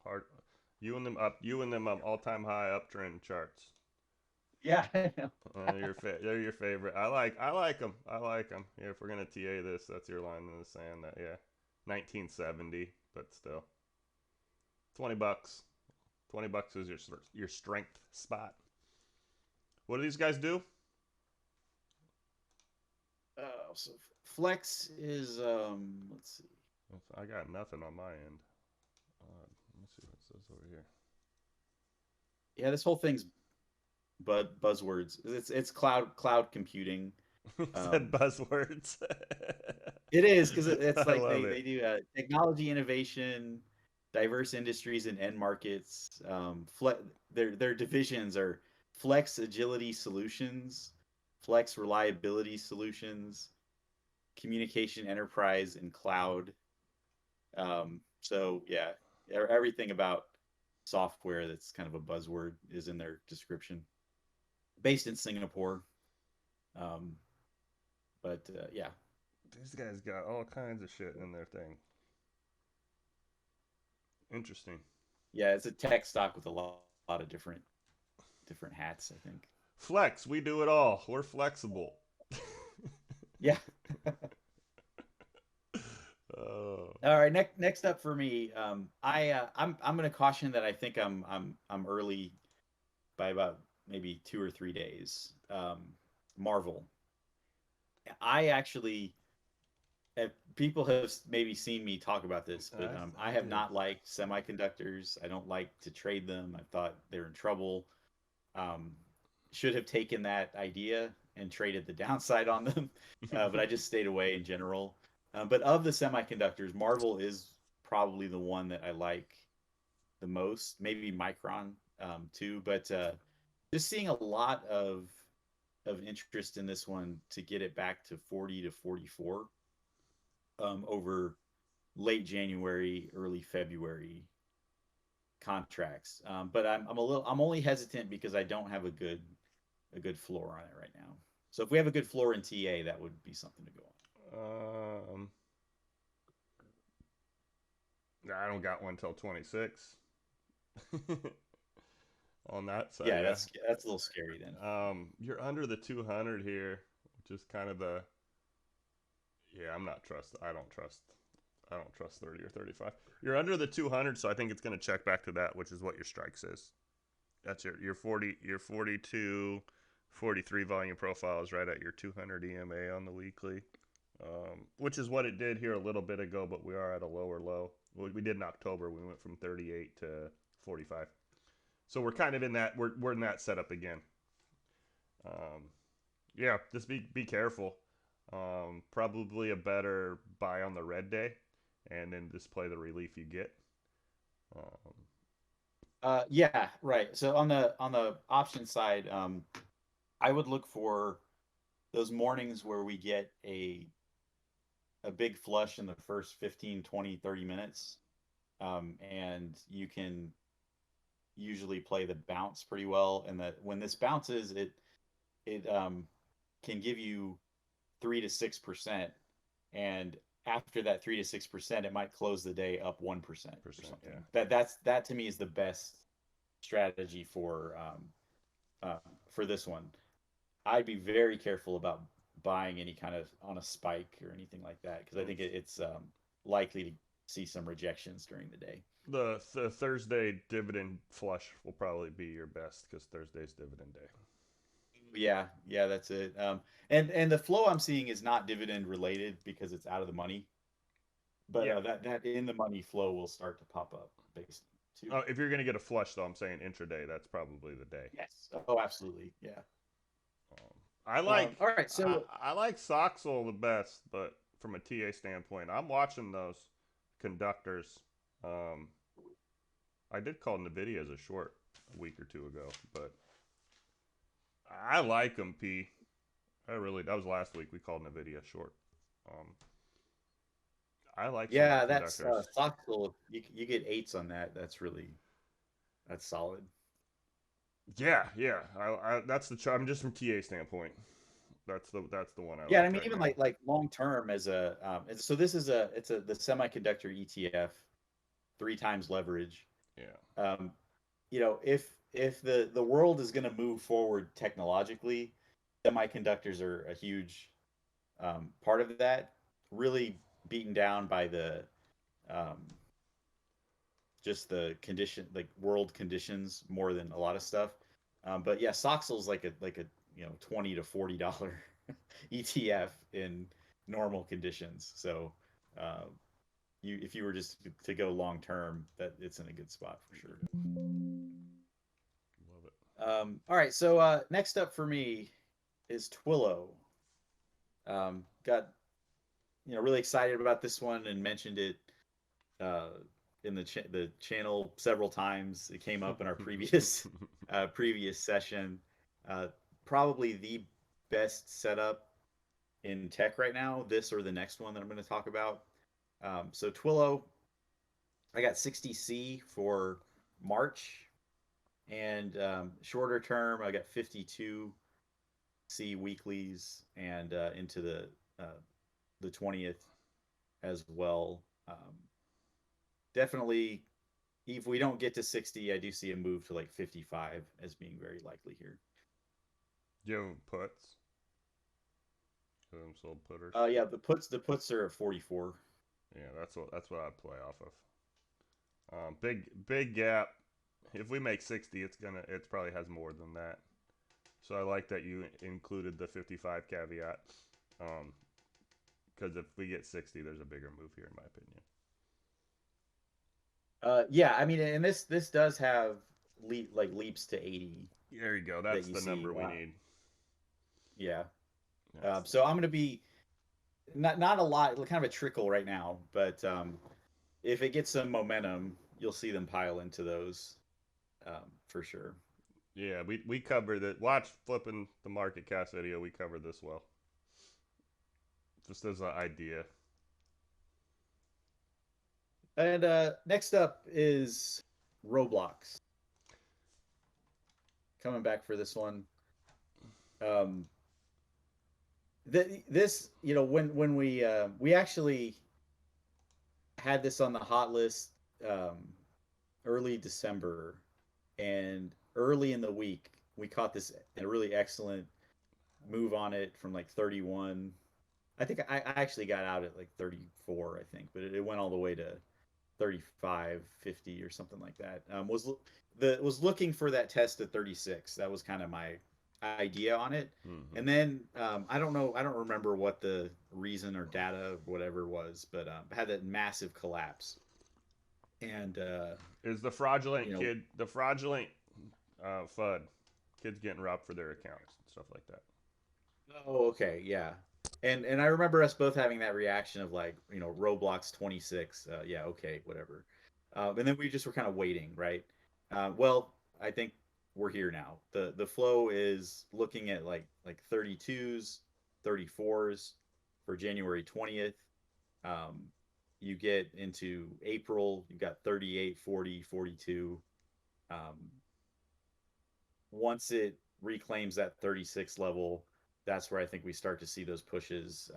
Hard. You and them all-time high uptrend charts. Yeah. They're your favorite. I like them. I like them. Yeah, if we're gonna TA this, that's your line in the sand. That yeah, 1970, but still, $20. $20 is your strength spot. What do these guys do? So Flex is let's see. I got nothing on my end. Let me see what it says over here. Yeah, this whole thing's buzzwords. It's cloud computing. Said Um, buzzwords. it is because it's I like love they it. do technology innovation, diverse industries and end markets. Their divisions are Flex Agility Solutions, Flex Reliability Solutions, Communication Enterprise, and Cloud. So yeah, everything about software that's kind of a buzzword is in their description. Based in Singapore, um, but yeah, These guys got all kinds of shit in their thing. Interesting. yeah, it's a tech stock with a lot of different hats, I think. Flex, we do it all. We're flexible. Yeah. Oh. All right. Next up for me, I'm going to caution that I think I'm early by about maybe 2 or 3 days. Marvel. I actually have, people have maybe seen me talk about this, but I I have did. not liked semiconductors. I don't like to trade them. I thought they're in trouble. Um, should have taken that idea and traded the downside on them, but I just stayed away in general. But of the semiconductors, Marvel is probably the one that I like the most. Maybe Micron too, but just seeing a lot of interest in this one to get it back to 40 to 44 over late January, early February contracts. But I'm only hesitant because I don't have a good floor on it right now. So if we have a good floor in TA, that would be something to go um, I don't got one till 26 on that side. Yeah, Yeah. that's a little scary then. You're under the 200 here, which is kind of the yeah. I'm not trust. I don't trust. I don't trust 30 or 35. You're under the 200, so I think it's going to check back to that, which is what your strikes is. That's your 40 your 42 43 volume profile is right at your 200 EMA on the weekly, which is what it did here a little bit ago, but we are at a lower low. We did in October. We went from 38 to 45. So we're kind of in that we're in that setup again. Um, yeah, just be careful. Probably a better buy on the red day, and then just play the relief you get. Um, Yeah, right. So on the option side, I would look for those mornings where we get a big flush in the first 15, 20, 30 minutes. And you can usually play the bounce pretty well, and that when this bounces, it can give you 3 to 6%, and after that 3 to 6%, it might close the day up 1% or Percent, something. yeah. That to me is the best strategy for this one. I'd be very careful about buying any kind of on a spike or anything like that because I think it's likely to see some rejections during the day. The Thursday dividend flush will probably be your best because Thursday's dividend day. Yeah, yeah, that's it. And the flow I'm seeing is not dividend related because it's out of the money, but Yeah. that in the money flow will start to pop up based too. If you're gonna get a flush, though, I'm saying intraday. That's probably the day. Yes. Oh, absolutely. Yeah. Um, I like All right. So I like Soxel the best, but from a TA standpoint, I'm watching those conductors. Um, I did call Nvidia as a short a week or two ago, but I like them. P. I really that was last week we called Nvidia short. Um, I like yeah, that's semiconductors. Soxel. You get eights on that. That's solid. Yeah, yeah. That's the. I'm just from TA standpoint. That's the one I Yeah, and I like mean right even now. like long term as a so this is a it's a the semiconductor ETF, 3 times leverage. Yeah. Um, if the world is going to move forward technologically, semiconductors are a huge part of that. Really beaten down by the um, just the condition, like world conditions, more than a lot of stuff. But yeah, Soxel's like a $20 to $40 ETF in normal conditions. So uh, you if you were just to go long term, that it's in a good spot for sure. Love it. All right, so next up for me is Twillo. Got really excited about this one and mentioned it uh, in the channel several times. It came up in our previous session. Uh, Probably the best setup in tech right now. This or the next one that I'm going to talk about. So Twillo, I got 60C for March, and shorter term I got 52C weeklies and into the 20th as well. Definitely, if we don't get to 60, I do see a move to like 55 as being very likely here. Do you have puts? Do them sold putters? Yeah, the puts are at 44. Yeah, that's what I play off of. Big gap. If we make 60, it probably has more than that. So I like that you included the 55 caveat. Because if we get 60, there's a bigger move here, in my opinion. Yeah, I mean, and this does have leaps to 80 There you go. that That's you the see. number we need. Yeah. That's So I'm going to be not a lot, kind of a trickle right now, but if it gets some momentum, you'll see them pile into those for sure. yeah. We covered it. Watch flipping the market cast video. We covered this well. Just as an idea. And next up is Roblox. Coming back for this one. Um, this when we actually had this on the hot list um, early December, and early in the week we caught this a really excellent move on it from like 31. I think I actually got out at like 34, I think, but it went all the way to 35, 50 or something like that. Was looking for that test at 36. That was kind of my idea on it. Mm-hmm. And then I don't know, I don't remember what the reason or data whatever was, but had that massive collapse. And Is the fraudulent FUD kids getting robbed for their accounts and stuff like that? oh, okay, yeah. And I remember us both having that reaction of like, Roblox 26. Yeah, okay, whatever. And then we just were kind of waiting, right? Well, I think we're here now. The flow is looking at like 32s, 34s for January 20th. You get into April, you've got 38, 40, 42. Um, Once it reclaims that 36 level, that's where I think we start to see those pushes.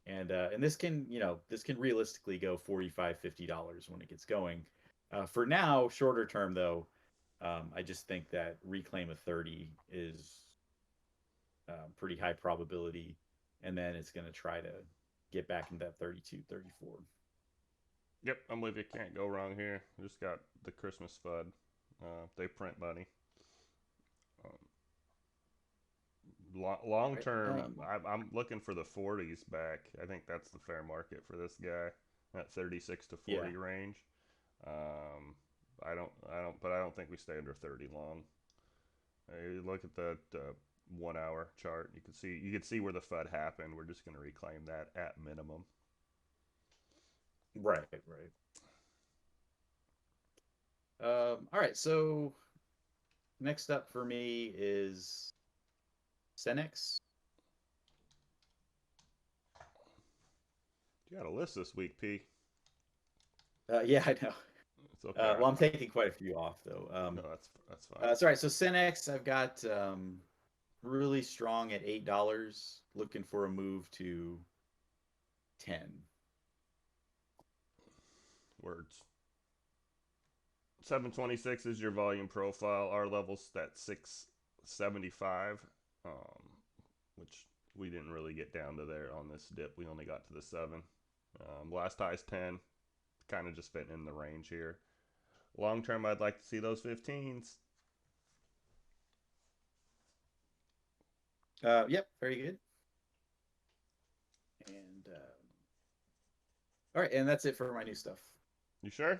And this can, this can realistically go 45, $50 when it gets going. For now, shorter term though, I just think that reclaim of 30 is pretty high probability, and then it's going to try to get back into that 32, 34. Yep, I'm with you. Can't go wrong here. Just got the Christmas FUD. They print money. Um, long Right. term, I'm looking for the 40s back. I think that's the fair market for this guy. That 36 to Yeah. 40 range. Um, but I don't think we stay under 30 long. You look at the 1 hour chart. You can see where the FUD happened. We're just going to reclaim that at minimum. Right. Right. All right. So next up for me is Cenex. You got a list this week, P. Yeah, I know. It's okay. Well, I'm taking quite a few off though. No, that's fine. Sorry. So Cenex, I've got really strong at $8. Looking for a move to 10. Words. 726 is your volume profile. Our level's at 675, which we didn't really get down to there on this dip. We only got to the 7. Last high's 10. Kind of just fitting in the range here. Long term, I'd like to see those 15s. Yep, very good. And all right, and that's it for my new stuff. You sure?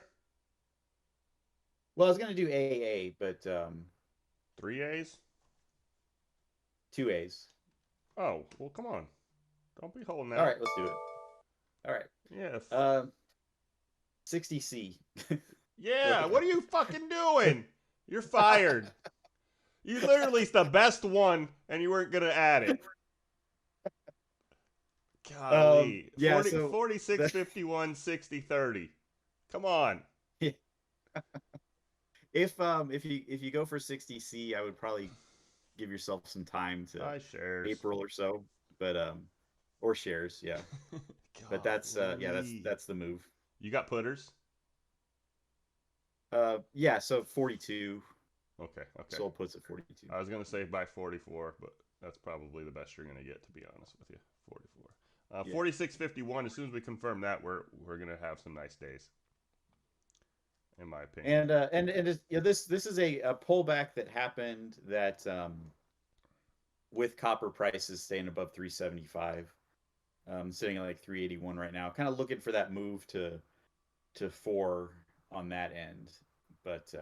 Well, I was gonna do AA, but 3 A's? 2 A's. Oh, well, come on. Don't be holding All out. right, let's do it. All right. Yeah. 60C. Yeah, what are you fucking doing? You're fired. You literally the best one, and you weren't gonna add it. Golly. Yeah, 40, so 46, 51, 60, 30. Come on. if you go for 60C, I would probably give yourself some time to Buy shares. April or so, but or shares, yeah. But that's that's the move. You got putters? Yeah, so 42. Okay. Soul puts at 42. I was gonna say buy 44, but that's probably the best you're gonna get, to be honest with you. 44. Yeah. 46, 51. As soon as we confirm that, we're gonna have some nice days, in my opinion. This is a pullback that happened that with copper prices staying above 375, sitting at like 381 right now. Kind of looking for that move to 4 on that end, but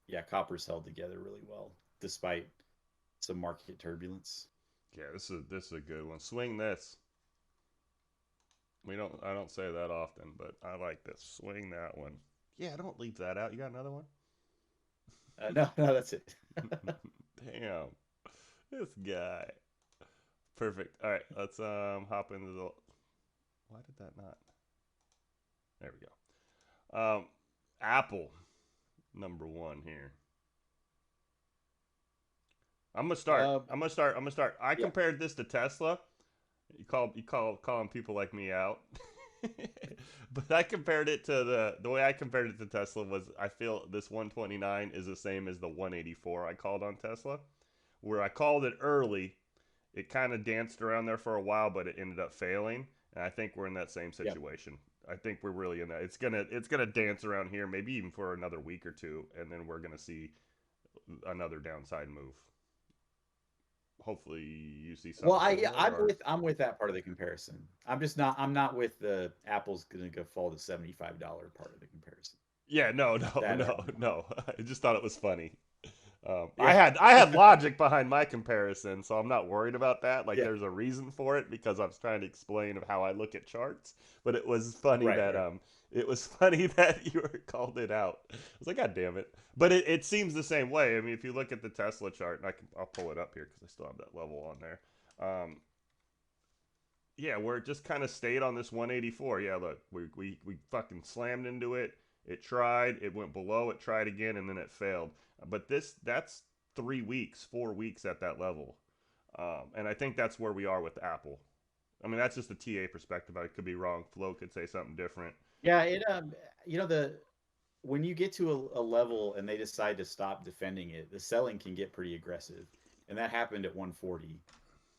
yeah, copper's held together really well despite some market turbulence. Yeah, this is a good one. Swing this. I don't say that often, but I like this. Swing that one. Yeah, don't leave that out. You got another one? No, that's it. Damn. This guy. Perfect. All right, let's hop into the. Why did that not? There we go. Apple, number 1 here. I'm gonna start. I compared this to Tesla. Calling people like me out. But I compared it to the way I compared it to Tesla was I feel this 129 is the same as the 184 I called on Tesla, where I called it early. It kind of danced around there for a while, but it ended up failing. And I think we're in that same situation. I think we're really in that. It's gonna dance around here, maybe even for another week or two, and then we're gonna see another downside move. Hopefully, you see something. Well, I'm with that part of the comparison. I'm not with the Apple's gonna go fall to $75 part of the comparison. Yeah, no. I just thought it was funny. Yeah. I had logic behind my comparison, so I'm not worried about that. Like, Yeah. there's a reason for it because I was trying to explain of how I look at charts. But it was funny that you were called it out. I was like, God damn it! But it seems the same way. I mean, if you look at the Tesla chart, and I'll pull it up here because I still have that level on there. Yeah, where it just kind of stayed on this 184. Yeah, look, we fucking slammed into it. It tried, it went below, it tried again, and then it failed. But that's 3 weeks, 4 weeks at that level. And I think that's where we are with Apple. I mean, that's just a TA perspective. I could be wrong. Flo could say something different. Yeah, you know, the when you get to a level and they decide to stop defending it, the selling can get pretty aggressive, and that happened at 140,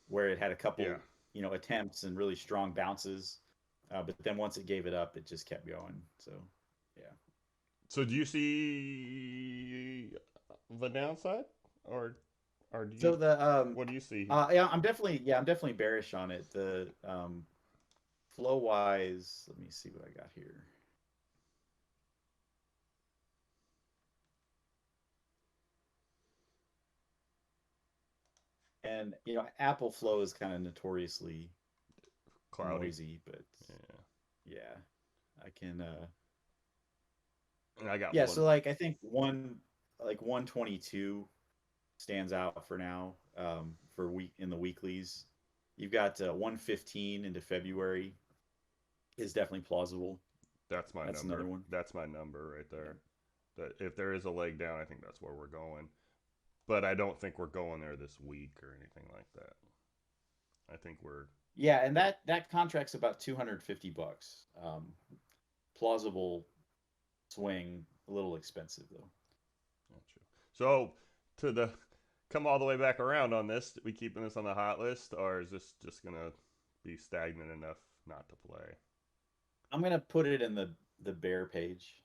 where it had a Yeah. couple, attempts and really strong bounces, but then once it gave it up, it just kept going. So, yeah. So do you see the downside, or do So you? the What do you see? I'm definitely bearish on it. The flow wise, let me see what I got here. And Apple Flow is kind of notoriously Cloudy. noisy, but Yeah. yeah, I can. And I got Yeah, one. so like I think 122 stands out for now. For week in the weeklies, you've got 115 into February is definitely plausible. That's my That's another number. one. That's my number right Yeah. there. That if there is a leg down, I think that's where we're going. But I don't think we're going there this week or anything like that. I think we're Yeah, and that contract's about $250. Plausible swing, a little expensive though. not sure. So to the come all the way back around on this, we keeping this on the hot list, or is this just gonna be stagnant enough not to play? I'm gonna put it in the bear page,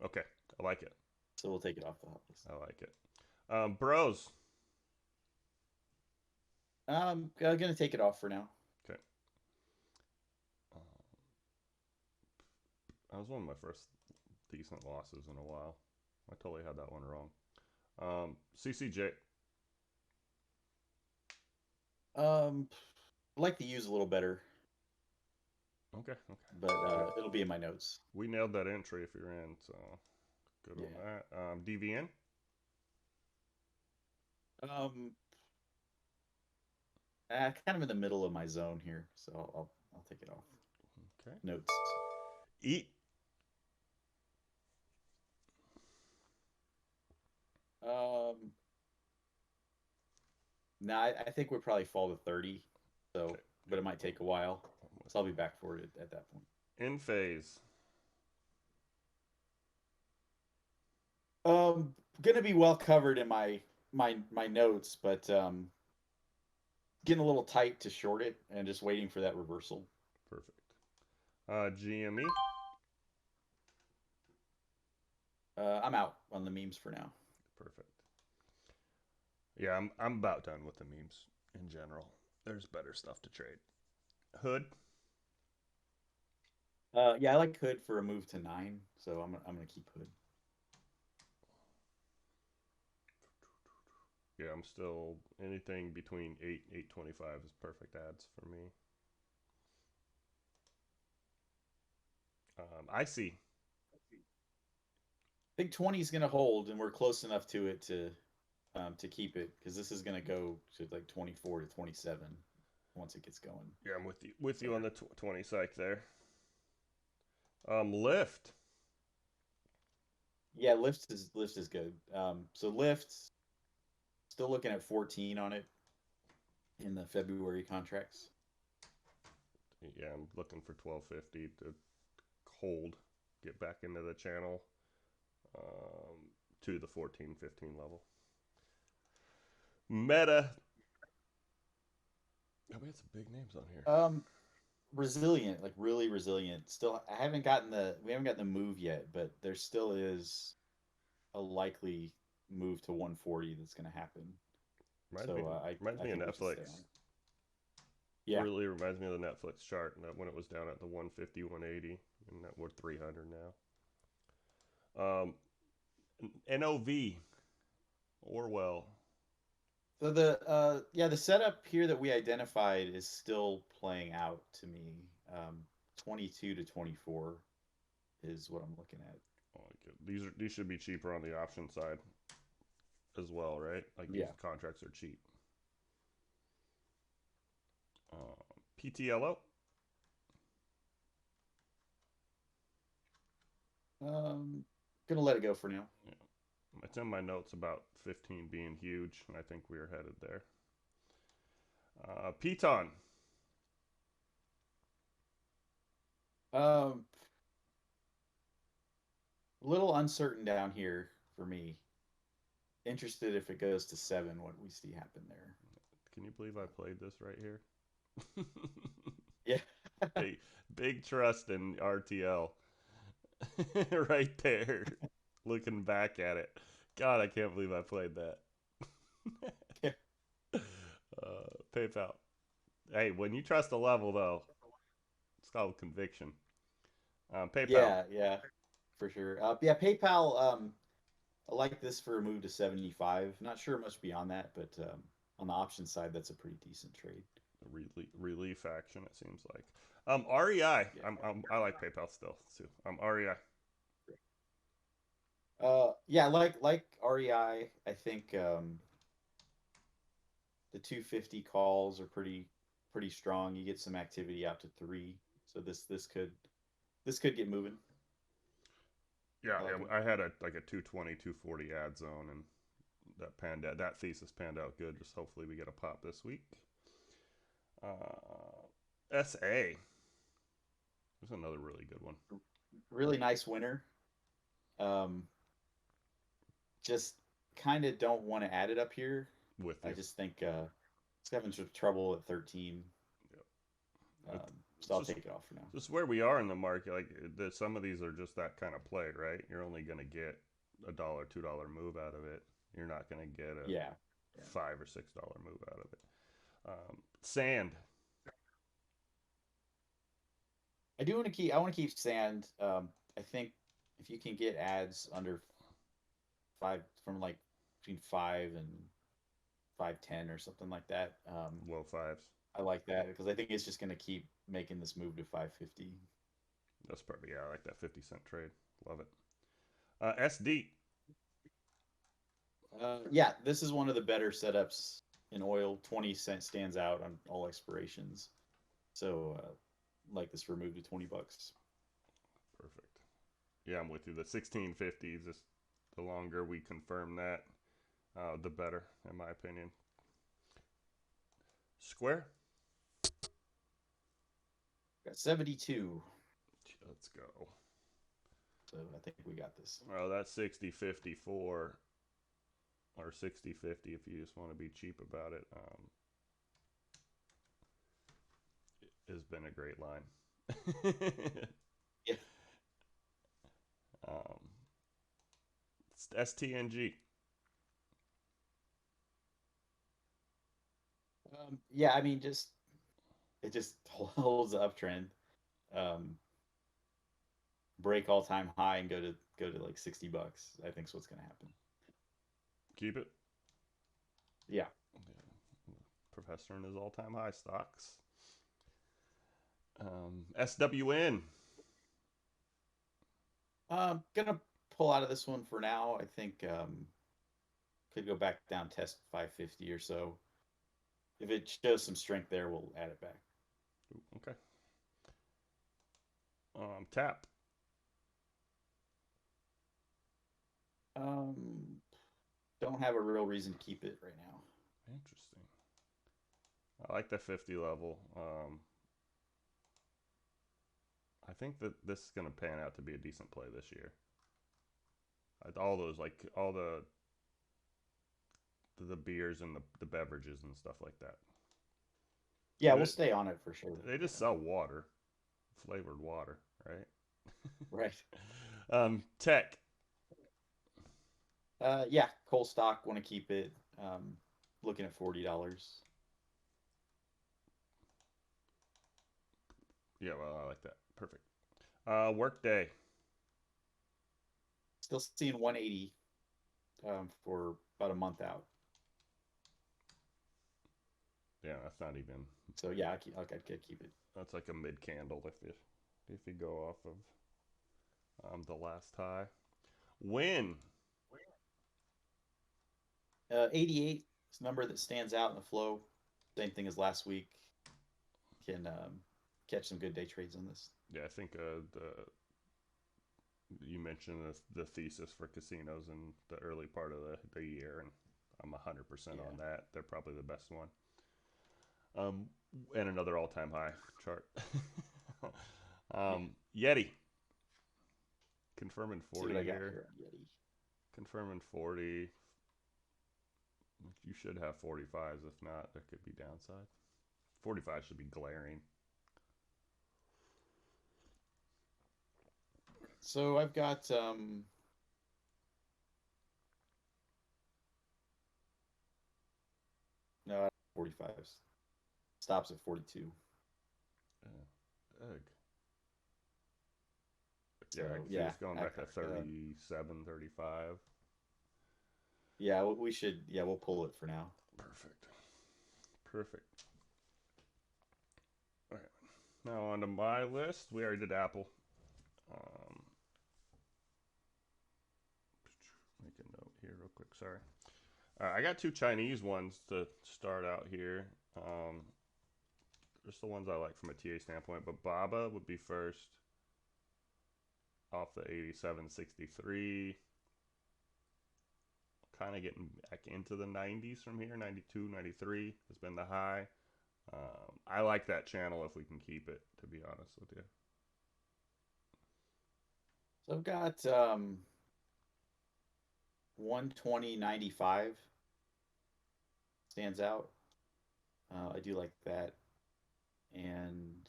Okay, I like it. so we'll take it off the hot list. I like it. Bros. I'm gonna take it off for now. Okay. Uh, that was one of my first decent losses in a while. I totally had that one wrong. CCJ. I like the use a little better, Okay, okay. but Good. it'll be in my notes. We nailed that entry if you're in, so good Yeah. on that. DVN. Um, kind of in the middle of my zone here, so I'll take it off. Okay. Notes. Eat. Um, no, I think we'll probably fall to 30. So, Okay. but it might take a while, so I'll be back for it at that point. In phase. Gonna be well covered in my notes, but getting a little tight to short it and just waiting for that reversal. Perfect. GME. I'm out on the memes for now. Perfect. Yeah, I'm about done with the memes in general. There's better stuff to trade. Hood. Yeah, I like Hood for a move to 9, so I'm gonna keep Hood. Yeah, I'm still anything between 825 is perfect ads for me. I see. I think 20 is gonna hold, and we're close enough to it to keep it because this is gonna go to like 24 to 27 once it gets going. Yeah, I'm with So you on the 20 psych there. Lift. yeah, lift is good. So lift still looking at 14 on it in the February contracts. Yeah, I'm looking for 1250 to hold, get back into the channel to the 14-15 level. Meta. Oh, we had some big names on here. Resilient, like really resilient. Still, we haven't gotten the move yet, but there still is a likely move to 140 that's going to happen. Reminds So me, I reminds me of think we should stay Netflix. on it. Yeah, Really reminds me of the Netflix chart when it was down at the 150, 180, and that we're 300 now. NOV Orwell. so the setup here that we identified is still playing out to me. 22 to 24 is what I'm looking at. Oh, these should be cheaper on the option side as well, right? Like these Yeah. contracts are cheap. PTLO. Gonna let it go for now. Yeah. It's in my notes about 15 being huge, and I think we are headed there. Piton. Um, a little uncertain down here for me. Interested if it goes to 7, what we see happen there. Can you believe I played this right here? Yeah. big, big trust in RTL. Right there. Looking back at it. God, I can't believe I played that. Yeah. PayPal. Hey, when you trust a level, though, it's called conviction. PayPal. Yeah, yeah, for sure. Yeah, PayPal. I like this for a move to 75. Not sure much beyond that, but on the option side, that's a pretty decent trade. Relief action, it seems like. REI. Yeah. I like PayPal still, too. REI. Yeah, like REI, I think the 250 calls are pretty strong. You get some activity out to 3, so this could get moving. Yeah, I like yeah, them. I had a 220, 240 ad zone, and that thesis panned out good. Just hopefully we get a pop this week. SA. There's another really good one. Really nice winner. Um, just kind of don't want to add it up here. With I you. just think it's having some trouble at 13. Yep. So It's I'll just take it off for now. just where we are in the market. Like some of these are just that kind of play, right? You're only gonna get a dollar, $2 move out of it. You're not gonna get a Yeah. Yeah. $5 or $6 move out of it. Sand. I want to keep sand. I think if you can get ads under 5 from like between 510 or something like that. Low fives. I like that because I think it's just going to keep making this move to 550. That's probably, yeah, I like that 50 cent trade. Love it. SD. Yeah, this is one of the better setups in oil. 20 cent stands out on all expirations. So like this for move to $20. Perfect. Yeah, I'm with you. The 1650s, just the longer we confirm that, the better, in my opinion. Square. Got 72. Let's go. So I think we got this. Oh, that's 60-54 or 60-50 if you just want to be cheap about it. Has been a great line. Yeah. um, STNG. Yeah, I mean, just it just holds the uptrend. Um, break all time high and go to like $60. I think is what's gonna happen. Keep it. Yeah. Professor in his all-time high stocks. SWN. Gonna pull out of this one for now. I think could go back down, test 550 or so. If it shows some strength there, we'll add it back. Ooh, okay. Tap. Um, don't have a real reason to keep it right now. Interesting. I like the 50 level. I think that this is going to pan out to be a decent play this year. All those, like all the beers and the beverages and stuff like that. Yeah, we'll They, stay on it for sure. they just sell water, flavored water, right? Right. Tech. Yeah, coal stock. Want to keep it. Looking at $40. Yeah, well, I like that. Perfect. Workday. Still seeing 180 for about a month out. Yeah, that's not even. So yeah, I'd keep it. That's like a mid candle if you go off of the last high. Win. 88 is a number that stands out in the flow. Same thing as last week. Can catch some good day trades on this. Yeah, I think you mentioned the thesis for casinos in the early part of the year, and I'm 100% Yeah. on that. They're probably the best one. Um, and another all-time high chart. Yeah. Yeti confirming See what 40 I got here. here on Yeti. Confirming 40. You should have 45s. If not, there could be downside. 45 should be glaring. So I've got no 45s. Stops at 42. Egg. So Yeah, I can see yeah, us going back to 37, 35. yeah, we should. Yeah, we'll pull it for now. Perfect. Perfect. All right. Now on to my list. We already did Apple. Um, make a note here real quick. Sorry. I got two Chinese ones to start out here. Just the ones I like from a TA standpoint. But Baba would be first off the 8763. Kind of getting back into the 90s from here. 92, 93 has been the high. I like that channel if we can keep it, to be honest with you. So I've got 120.95 stands out. I do like that. And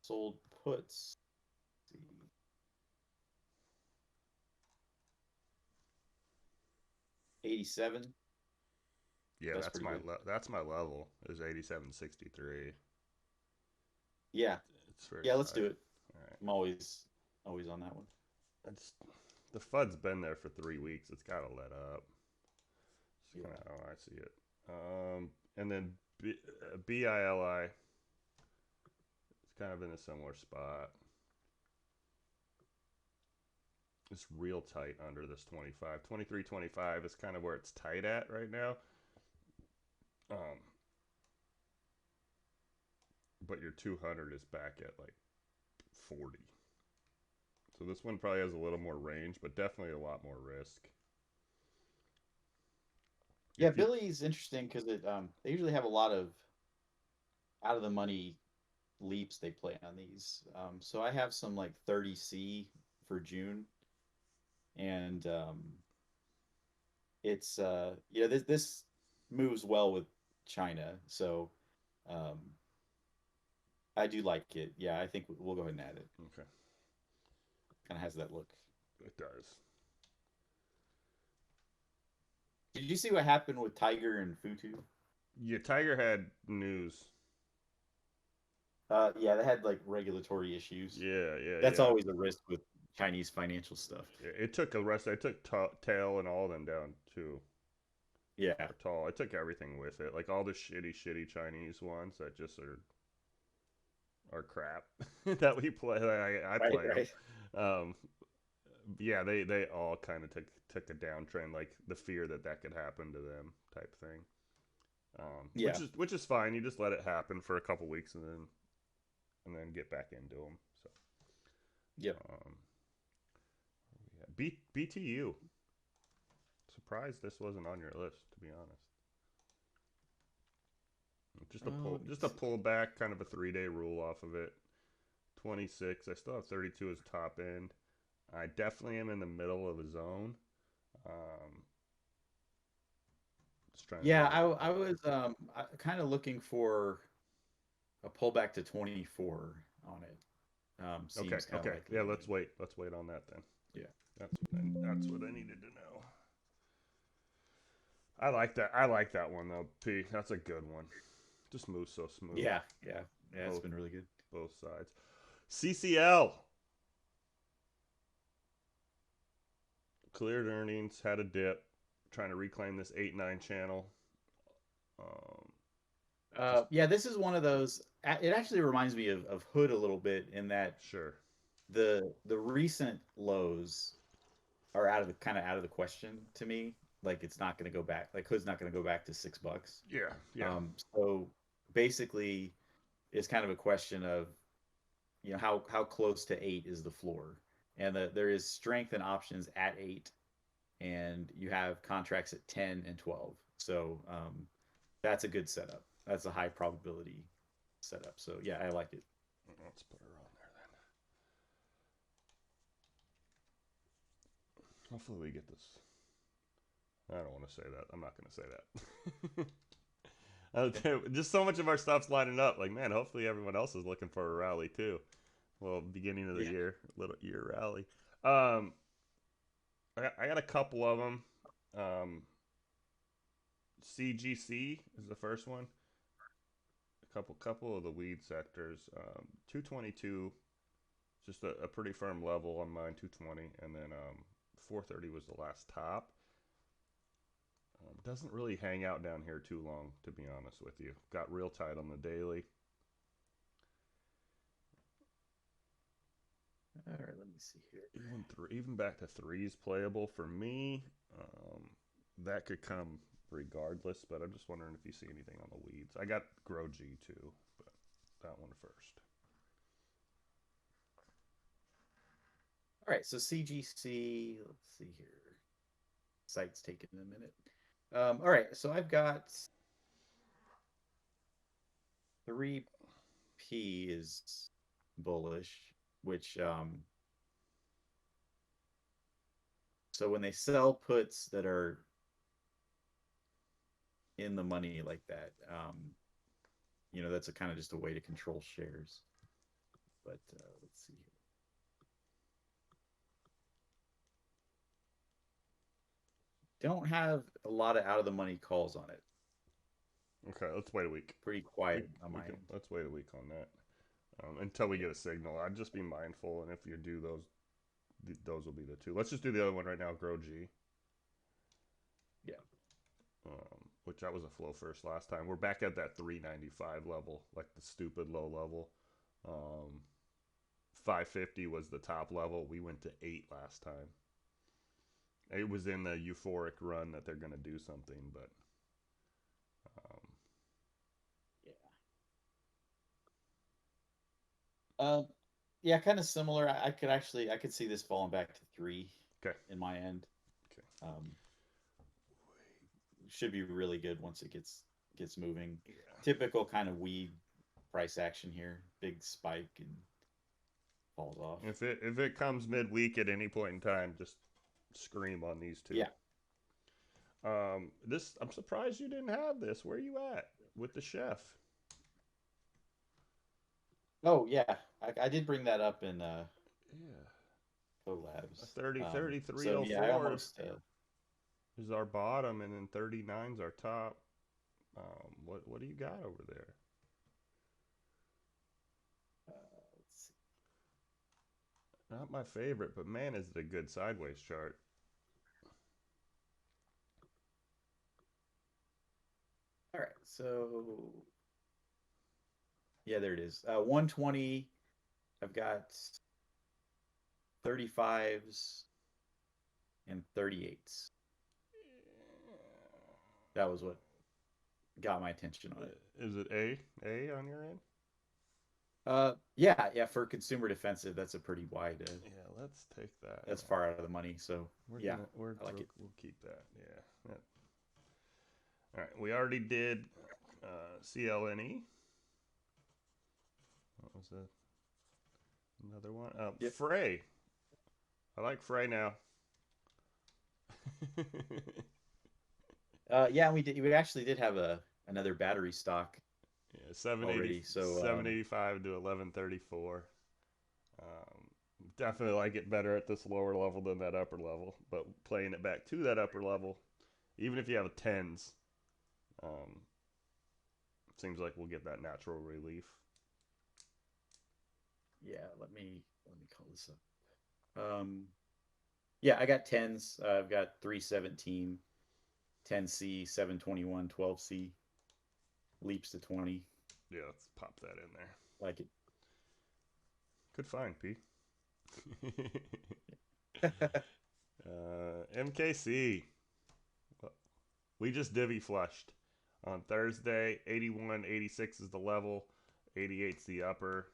sold puts. Let's see. 87. Yeah, That's pretty good. that's my level is 8763. Yeah. It's very Yeah, let's high. do it. All right. I'm always on that one. It's the FUD's been there for 3 weeks. It's got to let up. It's Yeah. kind of how I see it. And then BILI. It's kind of in a similar spot. It's real tight under this 25. 23.25 is kind of where it's tight at right now. Um, but your 200 is back at like 40. So this one probably has a little more range, but definitely a lot more risk. Yeah, If you, Billy's interesting because they usually have a lot of out of the money leaps they play on these. So I have some like 30C for June, and it's this moves well with China, so um, I do like it. Yeah, I think we'll go ahead and add it. okay, Kind of has that look. it does. Did you see what happened with Tiger and Futu? Yeah, Tiger had news. Yeah, they had like regulatory issues. Yeah, yeah, That's yeah. always a risk with Chinese financial stuff. It took a rest. I took tail and all of them down too. Yeah, Or tall. I took everything with it, like all the shitty Chinese ones that just are crap that we play. I right, play them. right. Um, yeah, they all kind of took a downtrend, like the fear that that could happen to them type thing. Yeah, Which is fine. You just let it happen for a couple weeks and then get back into them. So yep. um, yeah. BTU. Surprised this wasn't on your list, to be honest. Let me Just a see. pullback, kind of a 3 day rule off of it. 26. I still have 32 as top end. I definitely am in the middle of a zone. Um, just trying to Yeah, do I was kind of looking for a pullback to 24 on it. okay, Seems kind of okay. likely Yeah, to me. let's wait on that then. Yeah. That's what I needed to know. I like that. I like that one though, P. That's a good one. Just moves so smooth. Yeah, yeah, yeah. It's Both been really good. both sides. CCL cleared earnings, had a dip, trying to reclaim this 8-9 channel. Um, just Yeah, this is one of those. It actually reminds me of Hood a little bit in that sure. the recent lows are out of the question to me. Like it's not going to go back. Like Hood's not going to go back to $6. Yeah, yeah. So basically, it's kind of a question of how close to 8 is the floor, and there is strength and options at 8, and you have contracts at 10 and 12. So that's a good setup. That's a high probability setup. So yeah, I like it. Let's put her on there then. Hopefully we get this. I don't want to say that. I'm not going to say that. Just so much of our stuff's lining up. Like, man, hopefully everyone else is looking for a rally too. Well, beginning of the Yeah. year, little year rally. Um, I got a couple of them. CGC is the first one. A couple of the weed sectors. 222, just a pretty firm level on mine. 220, and then 430 was the last top. Doesn't really hang out down here too long, to be honest with you. Got real tight on the daily. All right, let me see here. Even back to threes playable for me. That could come regardless, but I'm just wondering if you see anything on the weeds. I got Grow G too, but that one first. All right, so CGC. Let's see here. Site's taking a minute. All right, so I've got 3P is bullish, which so when they sell puts that are in the money like that, that's a kind of just a way to control shares. But let's see here. Don't have a lot of out of the money calls on it. Okay, let's wait a week. Pretty quiet on my end. Let's wait a week on that until we get a signal. I'd just be mindful, and if you do those will be the two. Let's just do the other one right now. Grow G. Yeah. Which that was a flow first last time. We're back at that 395 level, like the stupid low level. 550 was the top level. We went to 8 last time. It was in the euphoric run that they're going to do something, but yeah, kind of similar. I could see this falling back to 3. Okay. In my end. Okay. Should be really good once it gets moving. Yeah. Typical kind of weed price action here. Big spike and falls off. If it comes midweek at any point in time, just scream on these two. Yeah. I'm surprised you didn't have this. Where are you at with the chef? Oh yeah, I did bring that up in collabs. 3304 yeah, is our bottom, and then 39's our top. What do you got over there? Let's see. Not my favorite, but man, is it a good sideways chart. All right, so yeah, there it is. 120. I've got 35s and 38s. That was what got my attention on it. Is it A on your end? Yeah, for consumer defensive, that's a pretty wide. Yeah, let's take that. That's far out of the money, so I like it. We'll keep that. Yeah. All right, we already did CLNE. What was that? Another one. Yep. Frey. I like Frey now. Yeah, we actually did have another battery stock. Yeah, 780. So 785 to 1134. Definitely like it better at this lower level than that upper level, but playing it back to that upper level, even if you have tens, seems like we'll get that natural relief. Yeah, let me call this up. Yeah, I got tens. I've got 317, 10C, 721, 12C, leaps to 20. Yeah, let's pop that in there. Like it. Good find, P. MKC. We just divvy flushed on Thursday. 81, 86 is the level. 88's the upper.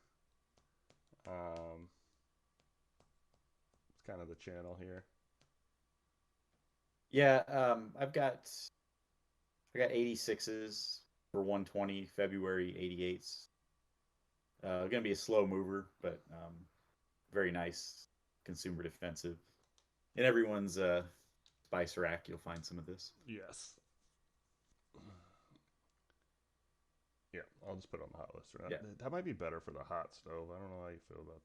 kind of the channel here. Yeah, I got 86s for 120 February 88s. Gonna be a slow mover, but very nice consumer defensive. In everyone's spice rack, you'll find some of this. Yes. Yeah, I'll just put it on the hot list. Yeah. That might be better for the hot stove. I don't know how you feel about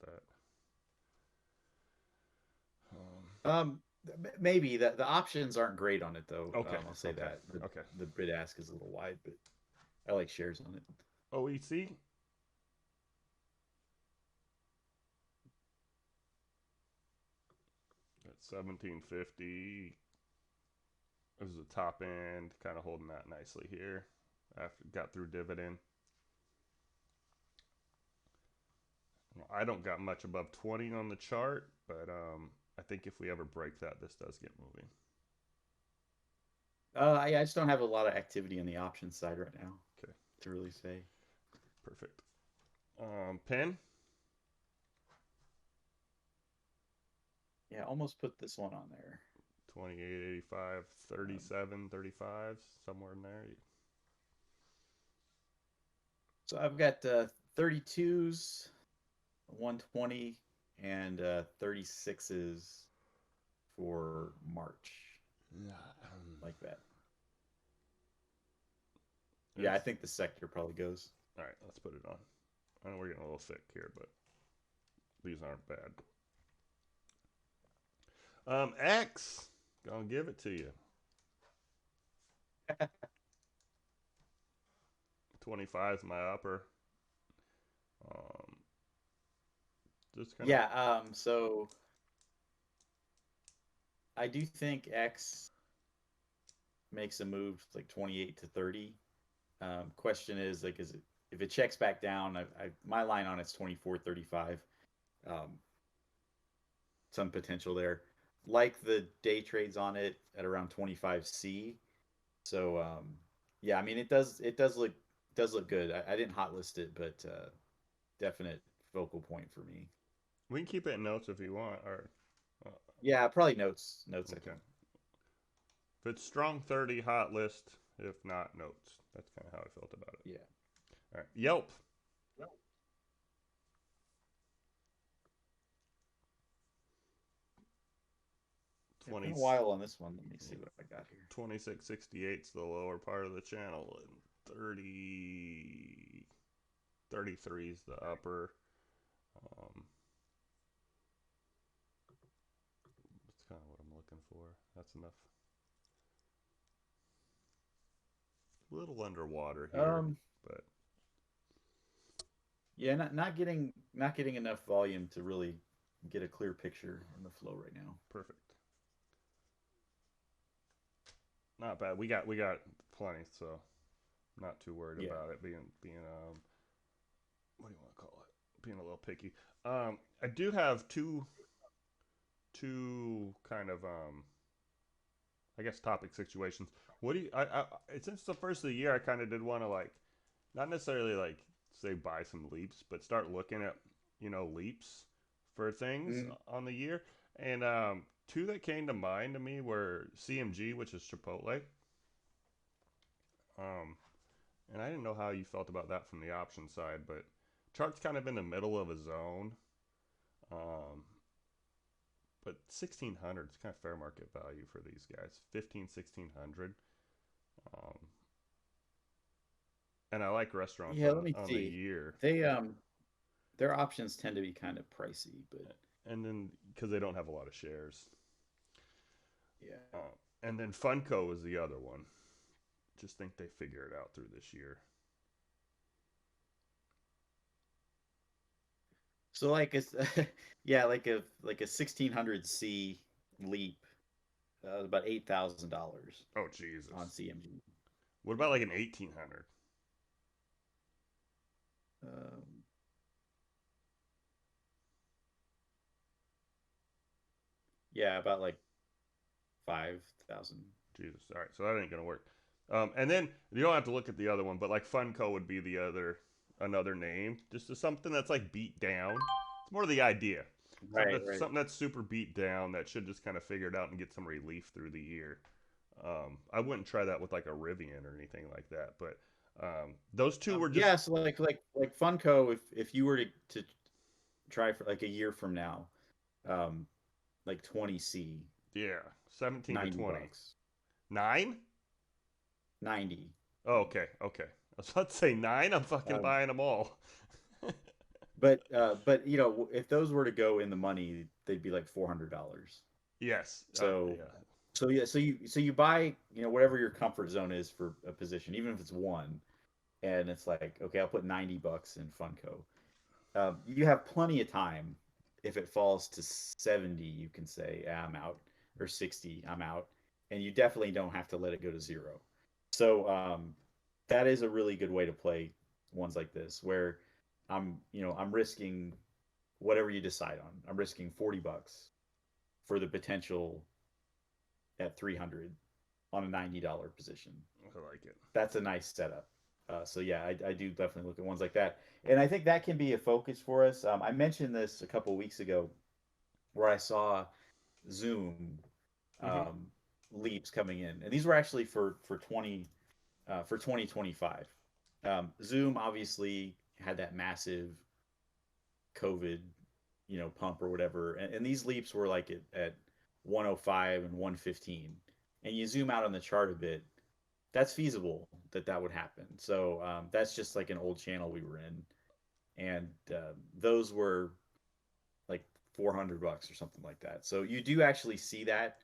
that. Um, Maybe the options aren't great on it though. Okay. I'll say Okay. that Okay. the bid ask is a little wide, but I like shares on it. OEC. At 1750. This is the top end, kind of holding that nicely here. After got through dividend. I don't got much above 20 on the chart, but I think if we ever break that, this does get moving. I just don't have a lot of activity on the options side right now. Okay. To really say. Perfect. Pen. Yeah, almost put this one on there. 28.85, 37, 35, somewhere in there. So I've got 32s, 120, and 36s for March. Like that. Yeah, I think the sector probably goes. All right, let's put it on. I know we're getting a little thick here, but these aren't bad. X, gonna give it to you. 25 is my upper. Just kind of. Yeah. So I do think X makes a move like 28 to 30. Question is like, is it if it checks back down? My line on it's 24.35. Some potential there. Like the day trades on it at around 25C. So yeah, I mean it does look good. I didn't hot list it, but definite focal point for me. We can keep it in notes if you want, or yeah, probably notes. Okay. If it's strong 30, hot list. If not, notes. That's kind of how I felt about it. Yeah. All right. Yelp. 20. It's been a while on this one. Let me see what I got here. 2668 is the lower part of the channel, and 33 is the upper. That's kind of what I'm looking for. That's enough. A little underwater here, but yeah, not getting enough volume to really get a clear picture in the flow right now. Perfect. Not bad. We got plenty, so I'm not too worried about it being what do you want to call it? Being a little picky. I do have two kind of I guess topic situations. What do you since the first of the year I kind of did want to like not necessarily like say buy some leaps, but start looking at leaps for things on the year. And two that came to mind to me were CMG, which is Chipotle. And I didn't know how you felt about that from the option side, but chart's kind of in the middle of a zone. But 1600 is kind of fair market value for these guys. 1600. And I like restaurants on the year. They their options tend to be kind of pricey, but and then because they don't have a lot of shares. Yeah. And then Funko is the other one. Just think they figure it out through this year. So like it's yeah, like a 1600C leap, about $8,000. Oh Jesus! On CMG. What about like an 1800? Yeah, about like 5,000. Jesus! All right, so that ain't gonna work. And then you don't have to look at the other one, but like Funko would be another name, just something that's like beat down. It's more the idea. Right, right. Something that's super beat down that should just kind of figure it out and get some relief through the year. I wouldn't try that with like a Rivian or anything like that, but those two were just Yeah, so like Funko, if you were to try for like a year from now, um, like 20C, yeah, 17 to 90 20. bucks. Nine? 90. Oh, okay, okay. I was about to say nine. I'm fucking Um, buying them all. but if those were to go in the money, they'd be like $400. Yes. So Yeah. yeah, so you buy, whatever your comfort zone is for a position, even if it's one, and it's like, okay, I'll put 90 bucks in Funko. You have plenty of time. If it falls to 70, you can say, "Ah, I'm out," or 60, I'm out, and you definitely don't have to let it go to zero. So that is a really good way to play ones like this, where I'm risking whatever you decide on. I'm risking 40 bucks for the potential at 300 on a $90 position. I like it. That's a nice setup. So yeah, I do definitely look at ones like that, and I think that can be a focus for us. I mentioned this a couple weeks ago, where I saw Zoom Hmm. um, leaps coming in, and these were actually for 2025. Zoom obviously had that massive COVID, pump or whatever, and these leaps were like at 105 and 115, and you zoom out on the chart a bit, that's feasible that would happen. So that's just like an old channel we were in, and those were like $400 or something like that. So you do actually see that,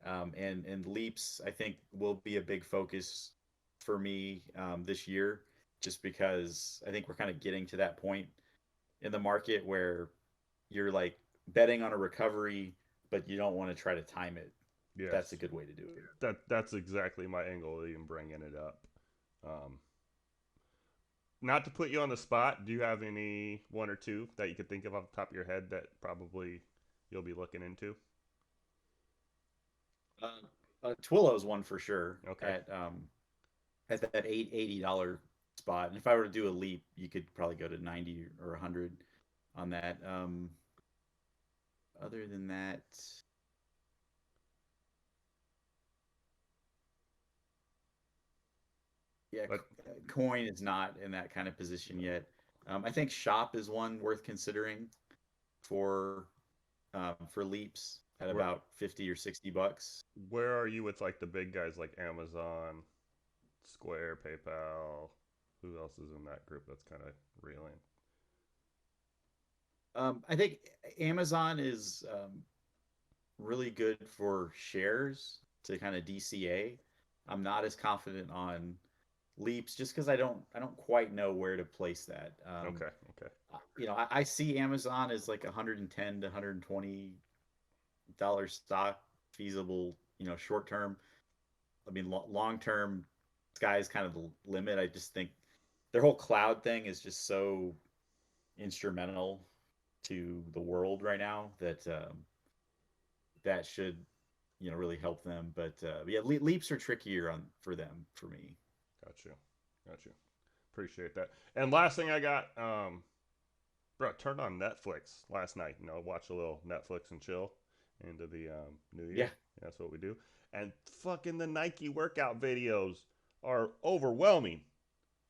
and leaps I think will be a big focus for me this year, just because I think we're kind of getting to that point in the market where you're like betting on a recovery, but you don't want to try to time it. That's a Yes. good way to do it. That's exactly my angle of even bringing it up. Um, Not to put you on the spot, do you have any one or two that you could think of off the top of your head that probably you'll be looking into? Twillo's one for sure Okay. at that $80 spot. And if I were to do a leap, you could probably go to 90 or 100 on that. Other than that, yeah, But Coin is not in that kind of position yet. I think Shop is one worth considering for for leaps at where about 50 or $60. where are you with like the big guys like Amazon, Square, PayPal? Who else is in that group that's kind of reeling? I think Amazon is really good for shares to kind of DCA. I'm not as confident on leaps just because I don't quite know where to place that. Okay, okay. I see Amazon as like 110 to $120 stock feasible. Short term. I mean, long term, sky's kind of the limit. I just think their whole cloud thing is just so instrumental to the world right now that that should really help them. But yeah, leaps are trickier on for them for me. Got you. Got you. Appreciate that. And last thing I got, bro, turned on Netflix last night. Watch a little Netflix and chill into the new Yeah, year. That's what we do. And fucking the Nike workout videos are overwhelming.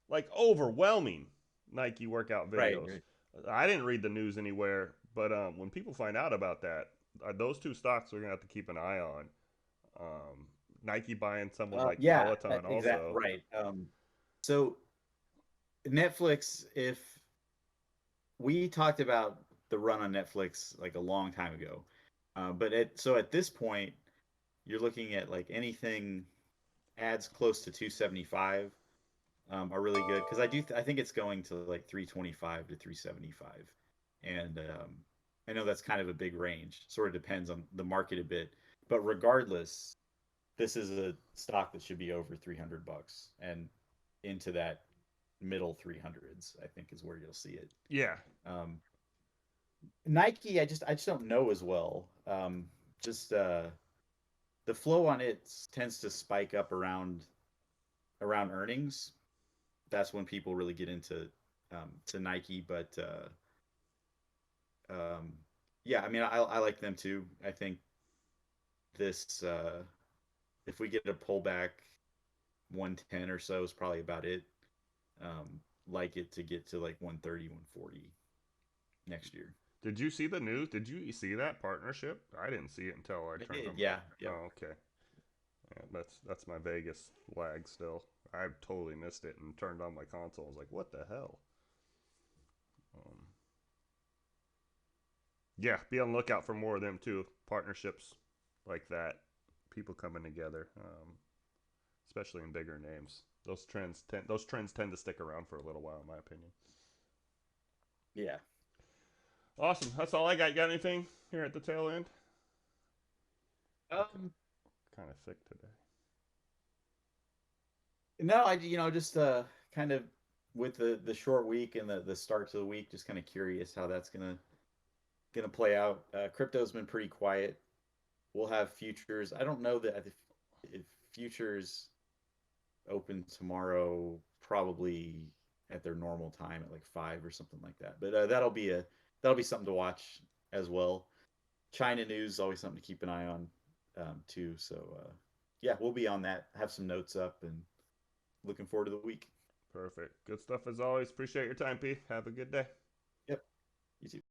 Like overwhelming Nike workout right, videos. right. I didn't read the news anywhere, but when people find out about that, those two stocks we're gonna have to keep an eye on. Nike buying someone like Yeah, Peloton exactly also. right. So Netflix, if we talked about the run on Netflix like a long time ago, but at this point, you're looking at like anything ads close to 275 are really good because I think it's going to like 325 to 375, and I know that's kind of a big range. Sort of depends on the market a bit, but regardless, this is a stock that should be over $300 and into that middle 300s. I think is where you'll see it. Yeah, Um, Nike, I just don't know as well. Just the flow on it tends to spike up around earnings. That's when people really get into to Nike. But um, Yeah, I mean, I like them too. I think this if we get a pullback 110 or so is probably about it. Like it to get to like 130, 140 next year. Did you see the news? Did you see that partnership? I didn't see it until I I turned did, on my. yeah, yeah. Oh, okay. Yeah, that's my Vegas lag still. I totally missed it and turned on my console. I was like, what the hell? Um, yeah, be on the lookout for more of them too. Partnerships like that, people coming together, especially in bigger names. Those trends tend to stick around for a little while, in my opinion. Yeah. Awesome. That's all I got. You got anything here at the tail end? Um, Kind of thick today. no, just kind of with the short week and the start to the week, just kind of curious how that's gonna play out. Crypto's been pretty quiet. We'll have futures. I don't know that if futures open tomorrow, probably at their normal time at like 5 or something like that. But that'll be something to watch as well. China news is always something to keep an eye on too. So yeah, we'll be on that. Have some notes up and looking forward to the week. Perfect. Good stuff as always. Appreciate your time, P. Have a good day. Yep. You too.